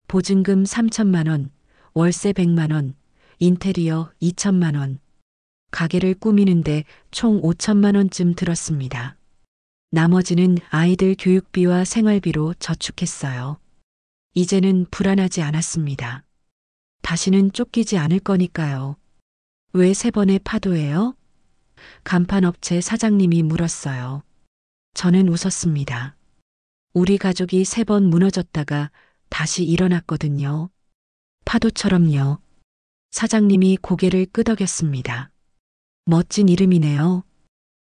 보증금 3천만 원, 월세 100만 원, 인테리어 2천만 원. 가게를 꾸미는데 총 5천만 원쯤 들었습니다. 나머지는 아이들 교육비와 생활비로 저축했어요. 이제는 불안하지 않았습니다. 다시는 쫓기지 않을 거니까요. 왜 3번의 파도예요? 간판업체 사장님이 물었어요. 저는 웃었습니다. 우리 가족이 3번 무너졌다가 다시 일어났거든요. 파도처럼요. 사장님이 고개를 끄덕였습니다. 멋진 이름이네요.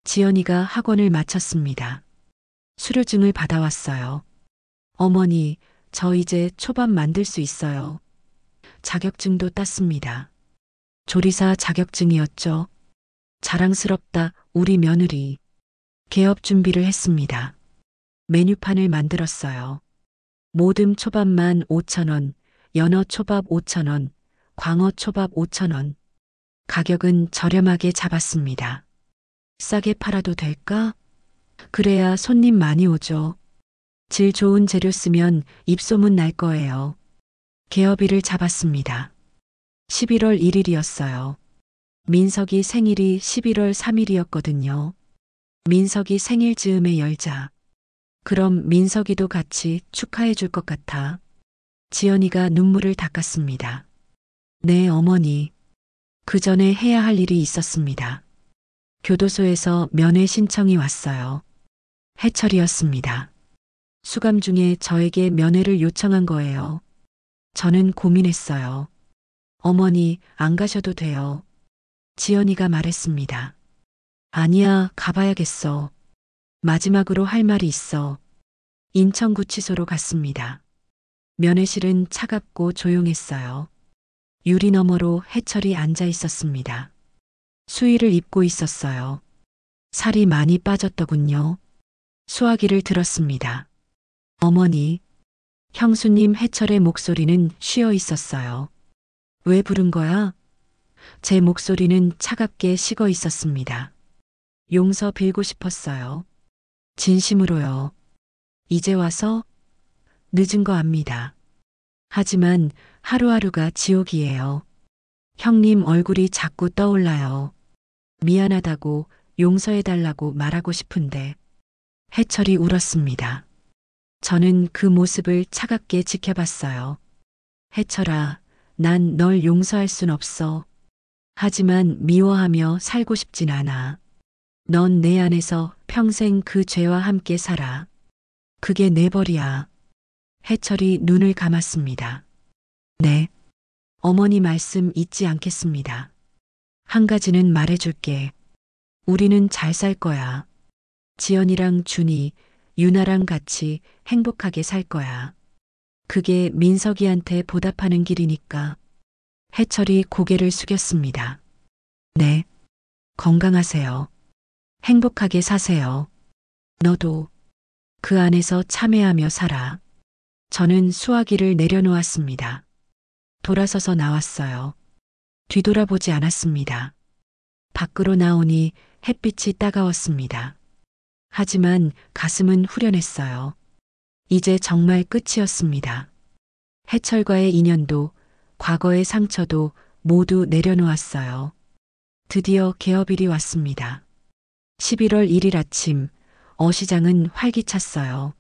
지연이가 학원을 마쳤습니다. 수료증을 받아왔어요. 어머니, 저 이제 초밥 만들 수 있어요. 자격증도 땄습니다. 조리사 자격증이었죠. 자랑스럽다, 우리 며느리. 개업 준비를 했습니다. 메뉴판을 만들었어요. 모듬 초밥만 5,000원, 연어 초밥 5,000원, 광어 초밥 5,000원. 가격은 저렴하게 잡았습니다. 싸게 팔아도 될까? 그래야 손님 많이 오죠. 질 좋은 재료 쓰면 입소문 날 거예요. 개업일을 잡았습니다. 11월 1일이었어요. 민석이 생일이 11월 3일이었거든요. 민석이 생일 즈음에 열자. 그럼 민석이도 같이 축하해 줄 것 같아. 지연이가 눈물을 닦았습니다. 네, 어머니. 그 전에 해야 할 일이 있었습니다. 교도소에서 면회 신청이 왔어요. 해철이었습니다. 수감 중에 저에게 면회를 요청한 거예요. 저는 고민했어요. 어머니, 안 가셔도 돼요. 지연이가 말했습니다. 아니야, 가봐야겠어. 마지막으로 할 말이 있어. 인천구치소로 갔습니다. 면회실은 차갑고 조용했어요. 유리 너머로 해철이 앉아 있었습니다. 수의를 입고 있었어요. 살이 많이 빠졌더군요. 수화기를 들었습니다. 어머니, 형수님 해철의 목소리는 쉬어 있었어요. 왜 부른 거야? 제 목소리는 차갑게 식어 있었습니다. 용서 빌고 싶었어요. 진심으로요. 이제 와서 늦은 거 압니다. 하지만 하루하루가 지옥이에요. 형님 얼굴이 자꾸 떠올라요. 미안하다고 용서해달라고 말하고 싶은데 해철이 울었습니다. 저는 그 모습을 차갑게 지켜봤어요. 해철아, 난 널 용서할 순 없어. 하지만 미워하며 살고 싶진 않아. 넌 내 안에서 평생 그 죄와 함께 살아. 그게 내 벌이야. 해철이 눈을 감았습니다. 네. 어머니 말씀 잊지 않겠습니다. 한 가지는 말해줄게. 우리는 잘 살 거야. 지연이랑 준이, 유나랑 같이 행복하게 살 거야. 그게 민석이한테 보답하는 길이니까. 해철이 고개를 숙였습니다. 네. 건강하세요. 행복하게 사세요. 너도 그 안에서 참회하며 살아. 저는 수화기를 내려놓았습니다. 돌아서서 나왔어요. 뒤돌아보지 않았습니다. 밖으로 나오니 햇빛이 따가웠습니다. 하지만 가슴은 후련했어요. 이제 정말 끝이었습니다. 해철과의 인연도 과거의 상처도 모두 내려놓았어요. 드디어 개업일이 왔습니다. 11월 1일 아침 어시장은 활기찼어요.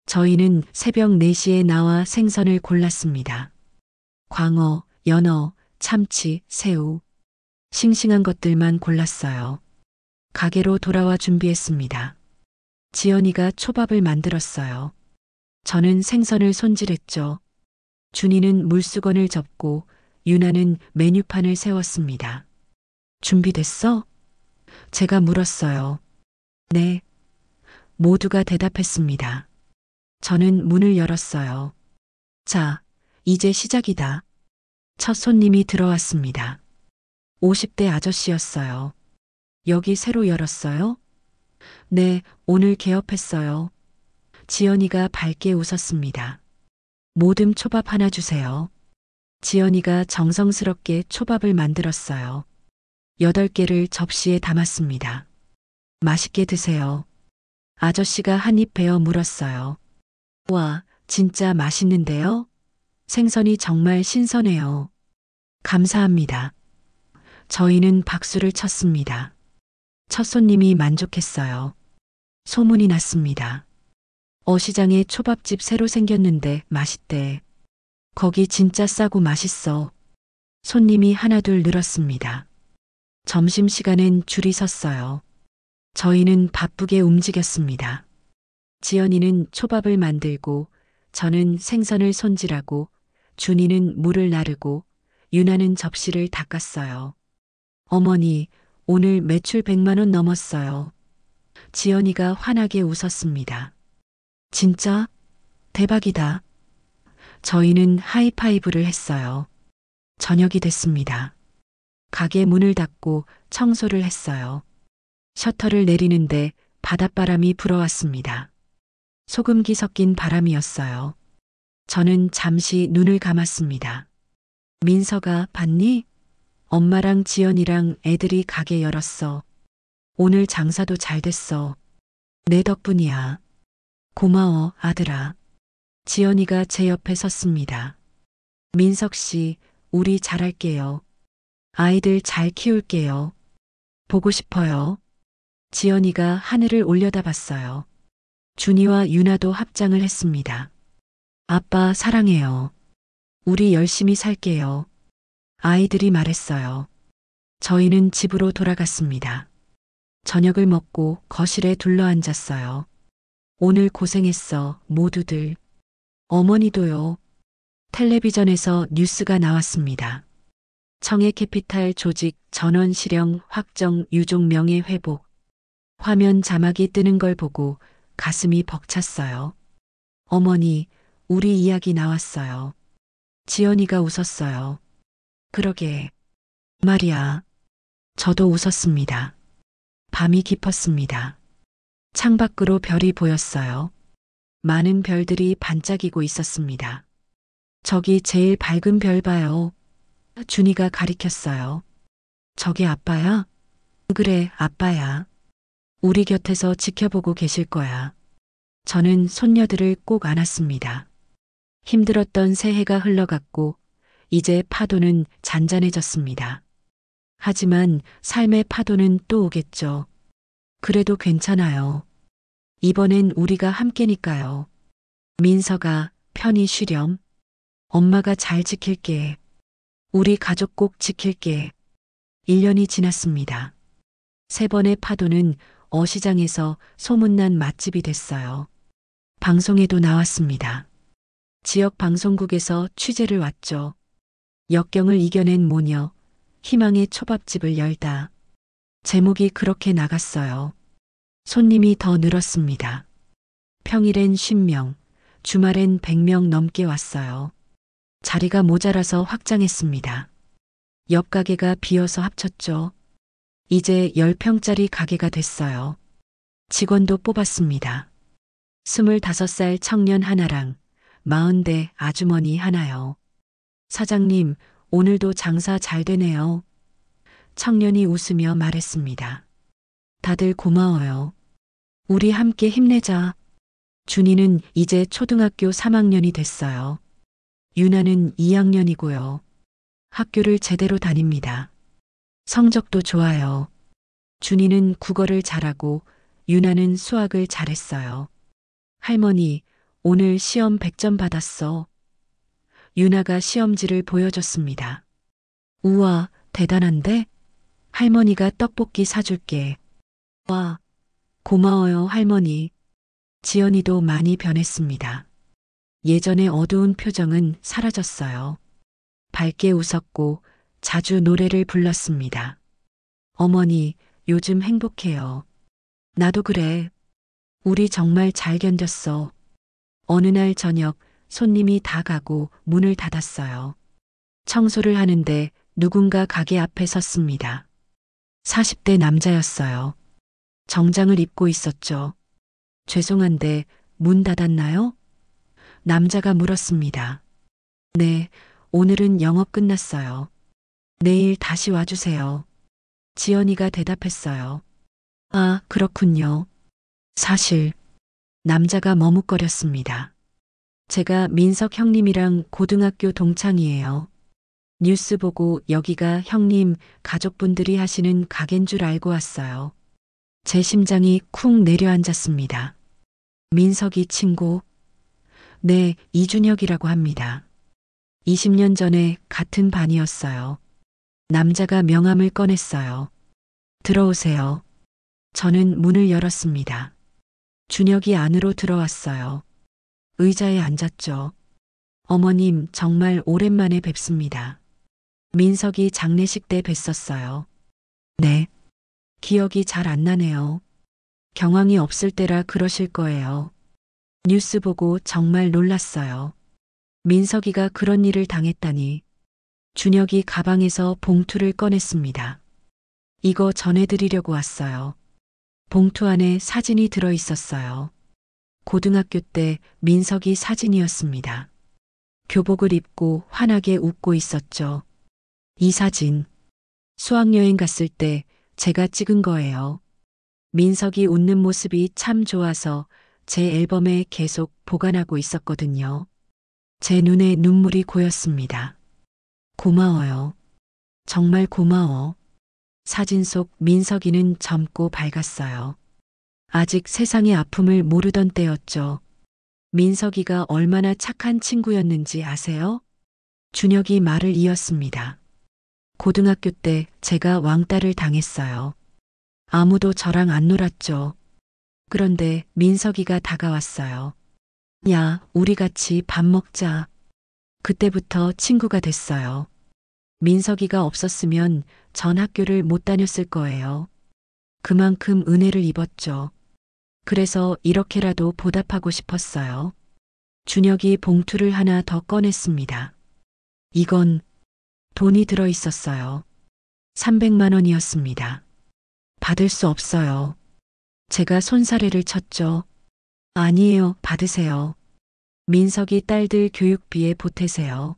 저희는 새벽 4시에 나와 생선을 골랐습니다. 광어, 연어, 참치, 새우. 싱싱한 것들만 골랐어요. 가게로 돌아와 준비했습니다. 지연이가 초밥을 만들었어요. 저는 생선을 손질했죠. 준이는 물수건을 접고 유나는 메뉴판을 세웠습니다. 준비됐어? 제가 물었어요. 네. 모두가 대답했습니다. 저는 문을 열었어요. 자, 이제 시작이다. 첫 손님이 들어왔습니다. 50대 아저씨였어요. 여기 새로 열었어요? 네, 오늘 개업했어요. 지연이가 밝게 웃었습니다. 모듬 초밥 하나 주세요. 지연이가 정성스럽게 초밥을 만들었어요. 8개를 접시에 담았습니다. 맛있게 드세요. 아저씨가 한 입 베어 물었어요. 와, 진짜 맛있는데요? 생선이 정말 신선해요. 감사합니다. 저희는 박수를 쳤습니다. 첫 손님이 만족했어요. 소문이 났습니다. 어시장에 초밥집 새로 생겼는데 맛있대. 거기 진짜 싸고 맛있어. 손님이 하나둘 늘었습니다. 점심시간엔 줄이 섰어요. 저희는 바쁘게 움직였습니다. 지연이는 초밥을 만들고 저는 생선을 손질하고 준이는 물을 나르고 유나는 접시를 닦았어요. 어머니, 오늘 매출 100만 원 넘었어요. 지연이가 환하게 웃었습니다. 진짜? 대박이다. 저희는 하이파이브를 했어요. 저녁이 됐습니다. 가게 문을 닫고 청소를 했어요. 셔터를 내리는데 바닷바람이 불어왔습니다. 소금기 섞인 바람이었어요. 저는 잠시 눈을 감았습니다. 민서가 봤니? 엄마랑 지연이랑 애들이 가게 열었어. 오늘 장사도 잘 됐어. 내 덕분이야. 고마워, 아들아. 지연이가 제 옆에 섰습니다. 민석 씨, 우리 잘할게요. 아이들 잘 키울게요. 보고 싶어요. 지연이가 하늘을 올려다봤어요. 준이와 유나도 합장을 했습니다. 아빠 사랑해요. 우리 열심히 살게요. 아이들이 말했어요. 저희는 집으로 돌아갔습니다. 저녁을 먹고 거실에 둘러앉았어요. 오늘 고생했어, 모두들. 어머니도요. 텔레비전에서 뉴스가 나왔습니다. 청해캐피탈 조직 전원 실형 확정 유족 명예 회복. 화면 자막이 뜨는 걸 보고 가슴이 벅찼어요. 어머니, 우리 이야기 나왔어요. 지연이가 웃었어요. 그러게. 말이야. 저도 웃었습니다. 밤이 깊었습니다. 창밖으로 별이 보였어요. 많은 별들이 반짝이고 있었습니다. 저기 제일 밝은 별 봐요. 준이가 가리켰어요. 저게 아빠야? 그래, 아빠야. 우리 곁에서 지켜보고 계실 거야. 저는 손녀들을 꼭 안았습니다. 힘들었던 새해가 흘러갔고 이제 파도는 잔잔해졌습니다. 하지만 삶의 파도는 또 오겠죠. 그래도 괜찮아요. 이번엔 우리가 함께니까요. 민서가 편히 쉬렴. 엄마가 잘 지킬게. 우리 가족 꼭 지킬게. 1년이 지났습니다. 세 번의 파도는 어시장에서 소문난 맛집이 됐어요. 방송에도 나왔습니다. 지역 방송국에서 취재를 왔죠. 역경을 이겨낸 모녀, 희망의 초밥집을 열다. 제목이 그렇게 나갔어요. 손님이 더 늘었습니다. 평일엔 50명, 주말엔 100명 넘게 왔어요. 자리가 모자라서 확장했습니다. 옆 가게가 비어서 합쳤죠. 이제 10평짜리 가게가 됐어요. 직원도 뽑았습니다. 25살 청년 하나랑 40대 아주머니 하나요. 사장님, 오늘도 장사 잘 되네요. 청년이 웃으며 말했습니다. 다들 고마워요. 우리 함께 힘내자. 준이는 이제 초등학교 3학년이 됐어요. 유나는 2학년이고요. 학교를 제대로 다닙니다. 성적도 좋아요. 준이는 국어를 잘하고 유나는 수학을 잘했어요. 할머니, 오늘 시험 100점 받았어. 유나가 시험지를 보여줬습니다. 우와, 대단한데? 할머니가 떡볶이 사줄게. 와, 고마워요, 할머니. 지연이도 많이 변했습니다. 예전의 어두운 표정은 사라졌어요. 밝게 웃었고 자주 노래를 불렀습니다. 어머니, 요즘 행복해요. 나도 그래. 우리 정말 잘 견뎠어. 어느 날 저녁 손님이 다 가고 문을 닫았어요. 청소를 하는데 누군가 가게 앞에 섰습니다. 40대 남자였어요. 정장을 입고 있었죠. 죄송한데 문 닫았나요? 남자가 물었습니다. 네, 오늘은 영업 끝났어요. 내일 다시 와주세요. 지연이가 대답했어요. 아, 그렇군요. 사실 남자가 머뭇거렸습니다. 제가 민석 형님이랑 고등학교 동창이에요. 뉴스 보고 여기가 형님 가족분들이 하시는 가게인 줄 알고 왔어요. 제 심장이 쿵 내려앉았습니다. 민석이 친구? 네, 이준혁이라고 합니다. 20년 전에 같은 반이었어요. 남자가 명함을 꺼냈어요. 들어오세요. 저는 문을 열었습니다. 준혁이 안으로 들어왔어요. 의자에 앉았죠. 어머님, 정말 오랜만에 뵙습니다. 민석이 장례식 때 뵀었어요. 네. 기억이 잘 안 나네요. 경황이 없을 때라 그러실 거예요. 뉴스 보고 정말 놀랐어요. 민석이가 그런 일을 당했다니. 준혁이 가방에서 봉투를 꺼냈습니다. 이거 전해드리려고 왔어요. 봉투 안에 사진이 들어 있었어요. 고등학교 때 민석이 사진이었습니다. 교복을 입고 환하게 웃고 있었죠. 이 사진, 수학여행 갔을 때 제가 찍은 거예요. 민석이 웃는 모습이 참 좋아서 제 앨범에 계속 보관하고 있었거든요. 제 눈에 눈물이 고였습니다. 고마워요. 정말 고마워. 사진 속 민석이는 젊고 밝았어요. 아직 세상의 아픔을 모르던 때였죠. 민석이가 얼마나 착한 친구였는지 아세요? 준혁이 말을 이었습니다. 고등학교 때 제가 왕따를 당했어요. 아무도 저랑 안 놀았죠. 그런데 민석이가 다가왔어요. 야, 우리 같이 밥 먹자. 그때부터 친구가 됐어요. 민석이가 없었으면 전 학교를 못 다녔을 거예요. 그만큼 은혜를 입었죠. 그래서 이렇게라도 보답하고 싶었어요. 준혁이 봉투를 하나 더 꺼냈습니다. 이건 돈이 들어 있었어요. 300만 원이었습니다. 받을 수 없어요. 제가 손사래를 쳤죠. 아니에요. 받으세요. 민석이 딸들 교육비에 보태세요.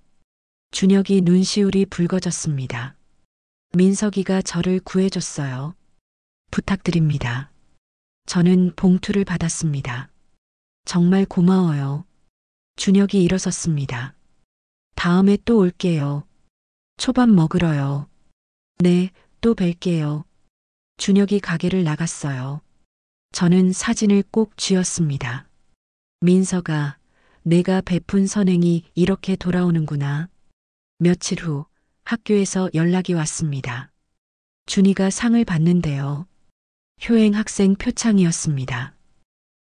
준혁이 눈시울이 붉어졌습니다. 민석이가 저를 구해줬어요. 부탁드립니다. 저는 봉투를 받았습니다. 정말 고마워요. 준혁이 일어섰습니다. 다음에 또 올게요. 초밥 먹으러요. 네, 또 뵐게요. 준혁이 가게를 나갔어요. 저는 사진을 꼭 쥐었습니다. 민서가 내가 베푼 선행이 이렇게 돌아오는구나. 며칠 후 학교에서 연락이 왔습니다. 준이가 상을 받는데요. 효행 학생 표창이었습니다.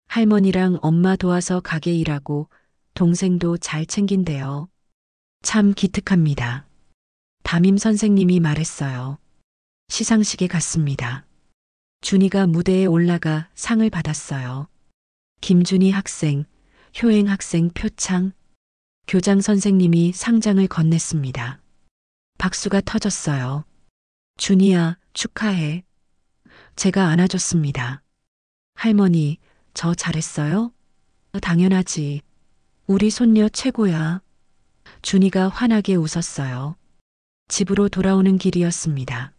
할머니랑 엄마 도와서 가게 일하고 동생도 잘 챙긴대요. 참 기특합니다. 담임 선생님이 말했어요. 시상식에 갔습니다. 준이가 무대에 올라가 상을 받았어요. 김준희 학생, 효행 학생 표창, 교장 선생님이 상장을 건넸습니다. 박수가 터졌어요. 준이야, 축하해. 제가 안아줬습니다. 할머니, 저 잘했어요? 당연하지. 우리 손녀 최고야. 준이가 환하게 웃었어요. 집으로 돌아오는 길이었습니다.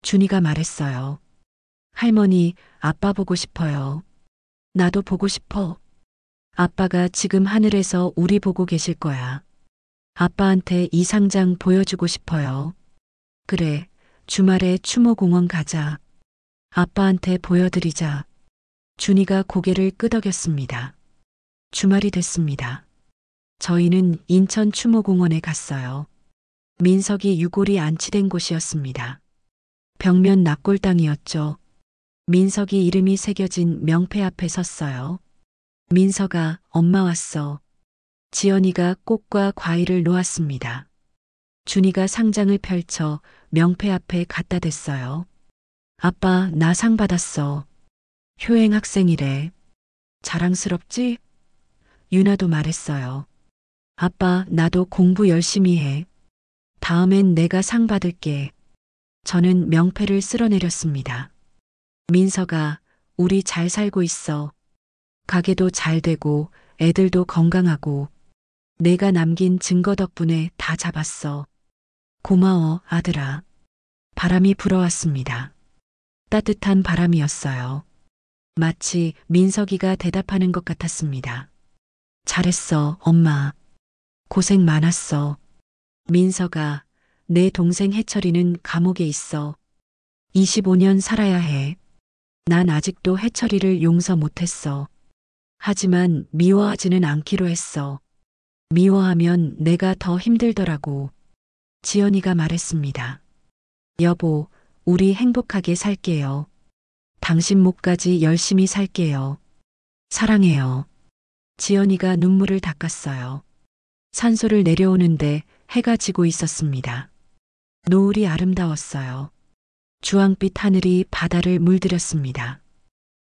준이가 말했어요. 할머니, 아빠 보고 싶어요. 나도 보고 싶어. 아빠가 지금 하늘에서 우리 보고 계실 거야. 아빠한테 이 상장 보여주고 싶어요. 그래, 주말에 추모공원 가자. 아빠한테 보여드리자. 준이가 고개를 끄덕였습니다. 주말이 됐습니다. 저희는 인천 추모공원에 갔어요. 민석이 유골이 안치된 곳이었습니다. 벽면 납골당이었죠. 민석이 이름이 새겨진 명패 앞에 섰어요. 민석아, 엄마 왔어. 지연이가 꽃과 과일을 놓았습니다. 준이가 상장을 펼쳐 명패 앞에 갖다 댔어요. 아빠, 나 상 받았어. 효행 학생이래. 자랑스럽지? 유나도 말했어요. 아빠, 나도 공부 열심히 해. 다음엔 내가 상 받을게. 저는 명패를 쓸어내렸습니다. 민서가, 우리 잘 살고 있어. 가게도 잘 되고 애들도 건강하고 내가 남긴 증거 덕분에 다 잡았어. 고마워, 아들아. 바람이 불어왔습니다. 따뜻한 바람이었어요. 마치 민석이가 대답하는 것 같았습니다. 잘했어, 엄마. 고생 많았어. 민서가, 내 동생 해철이는 감옥에 있어. 25년 살아야 해. 난 아직도 해철이를 용서 못했어. 하지만 미워하지는 않기로 했어. 미워하면 내가 더 힘들더라고. 지연이가 말했습니다. 여보, 우리 행복하게 살게요. 당신 목까지 열심히 살게요. 사랑해요. 지연이가 눈물을 닦았어요. 산소를 내려오는데 해가 지고 있었습니다. 노을이 아름다웠어요. 주황빛 하늘이 바다를 물들였습니다.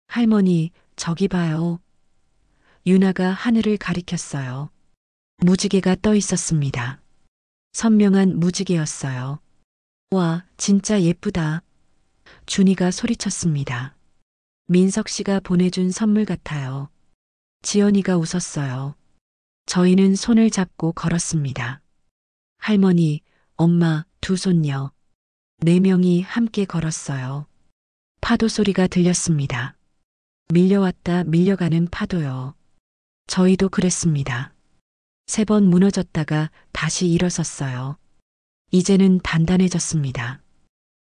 할머니, 저기 봐요. 유나가 하늘을 가리켰어요. 무지개가 떠 있었습니다. 선명한 무지개였어요. 와, 진짜 예쁘다. 준이가 소리쳤습니다. 민석 씨가 보내준 선물 같아요. 지연이가 웃었어요. 저희는 손을 잡고 걸었습니다. 할머니, 엄마, 두 손녀. 4명이 함께 걸었어요. 파도 소리가 들렸습니다. 밀려왔다 밀려가는 파도요. 저희도 그랬습니다. 3번 무너졌다가 다시 일어섰어요. 이제는 단단해졌습니다.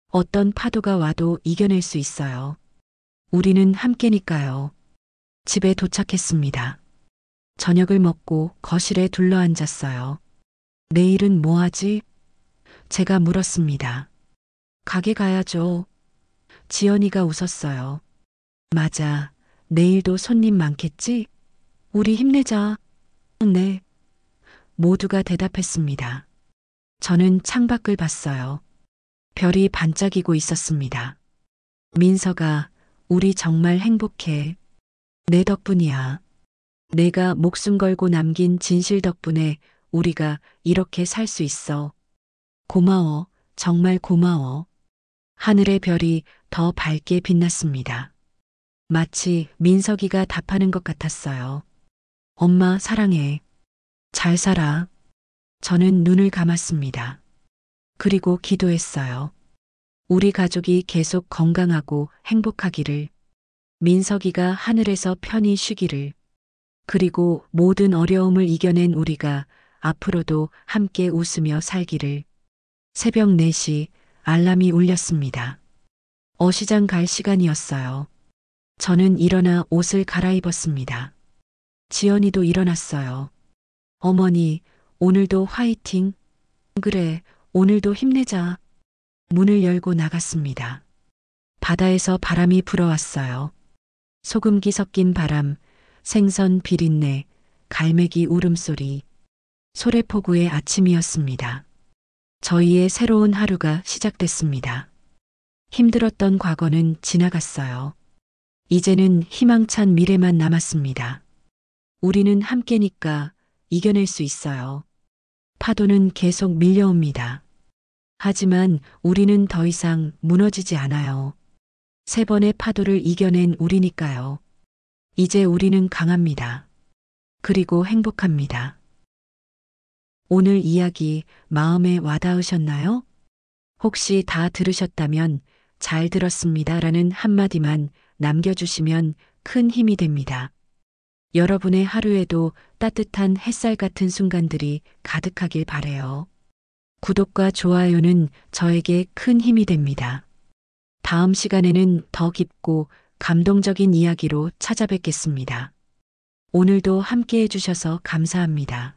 어떤 파도가 와도 이겨낼 수 있어요. 우리는 함께니까요. 집에 도착했습니다. 저녁을 먹고 거실에 둘러앉았어요. 내일은 뭐 하지? 제가 물었습니다. 가게 가야죠. 지연이가 웃었어요. 맞아. 내일도 손님 많겠지? 우리 힘내자. 네. 모두가 대답했습니다. 저는 창밖을 봤어요. 별이 반짝이고 있었습니다. 민서가, 우리 정말 행복해. 내 덕분이야. 내가 목숨 걸고 남긴 진실 덕분에 우리가 이렇게 살 수 있어. 고마워. 정말 고마워. 하늘의 별이 더 밝게 빛났습니다. 마치 민석이가 답하는 것 같았어요. 엄마 사랑해. 잘 살아. 저는 눈을 감았습니다. 그리고 기도했어요. 우리 가족이 계속 건강하고 행복하기를, 민석이가 하늘에서 편히 쉬기를, 그리고 모든 어려움을 이겨낸 우리가 앞으로도 함께 웃으며 살기를. 새벽 4시 알람이 울렸습니다. 어시장 갈 시간이었어요. 저는 일어나 옷을 갈아입었습니다. 지연이도 일어났어요. 어머니, 오늘도 화이팅. 그래, 오늘도 힘내자. 문을 열고 나갔습니다. 바다에서 바람이 불어왔어요. 소금기 섞인 바람, 생선 비린내, 갈매기 울음소리, 소래포구의 아침이었습니다. 저희의 새로운 하루가 시작됐습니다. 힘들었던 과거는 지나갔어요. 이제는 희망찬 미래만 남았습니다. 우리는 함께니까 이겨낼 수 있어요. 파도는 계속 밀려옵니다. 하지만 우리는 더 이상 무너지지 않아요. 3번의 파도를 이겨낸 우리니까요. 이제 우리는 강합니다. 그리고 행복합니다. 오늘 이야기 마음에 와닿으셨나요? 혹시 다 들으셨다면 잘 들었습니다라는 한마디만 남겨주시면 큰 힘이 됩니다. 여러분의 하루에도 따뜻한 햇살 같은 순간들이 가득하길 바래요. 구독과 좋아요는 저에게 큰 힘이 됩니다. 다음 시간에는 더 깊고 감동적인 이야기로 찾아뵙겠습니다. 오늘도 함께 해주셔서 감사합니다.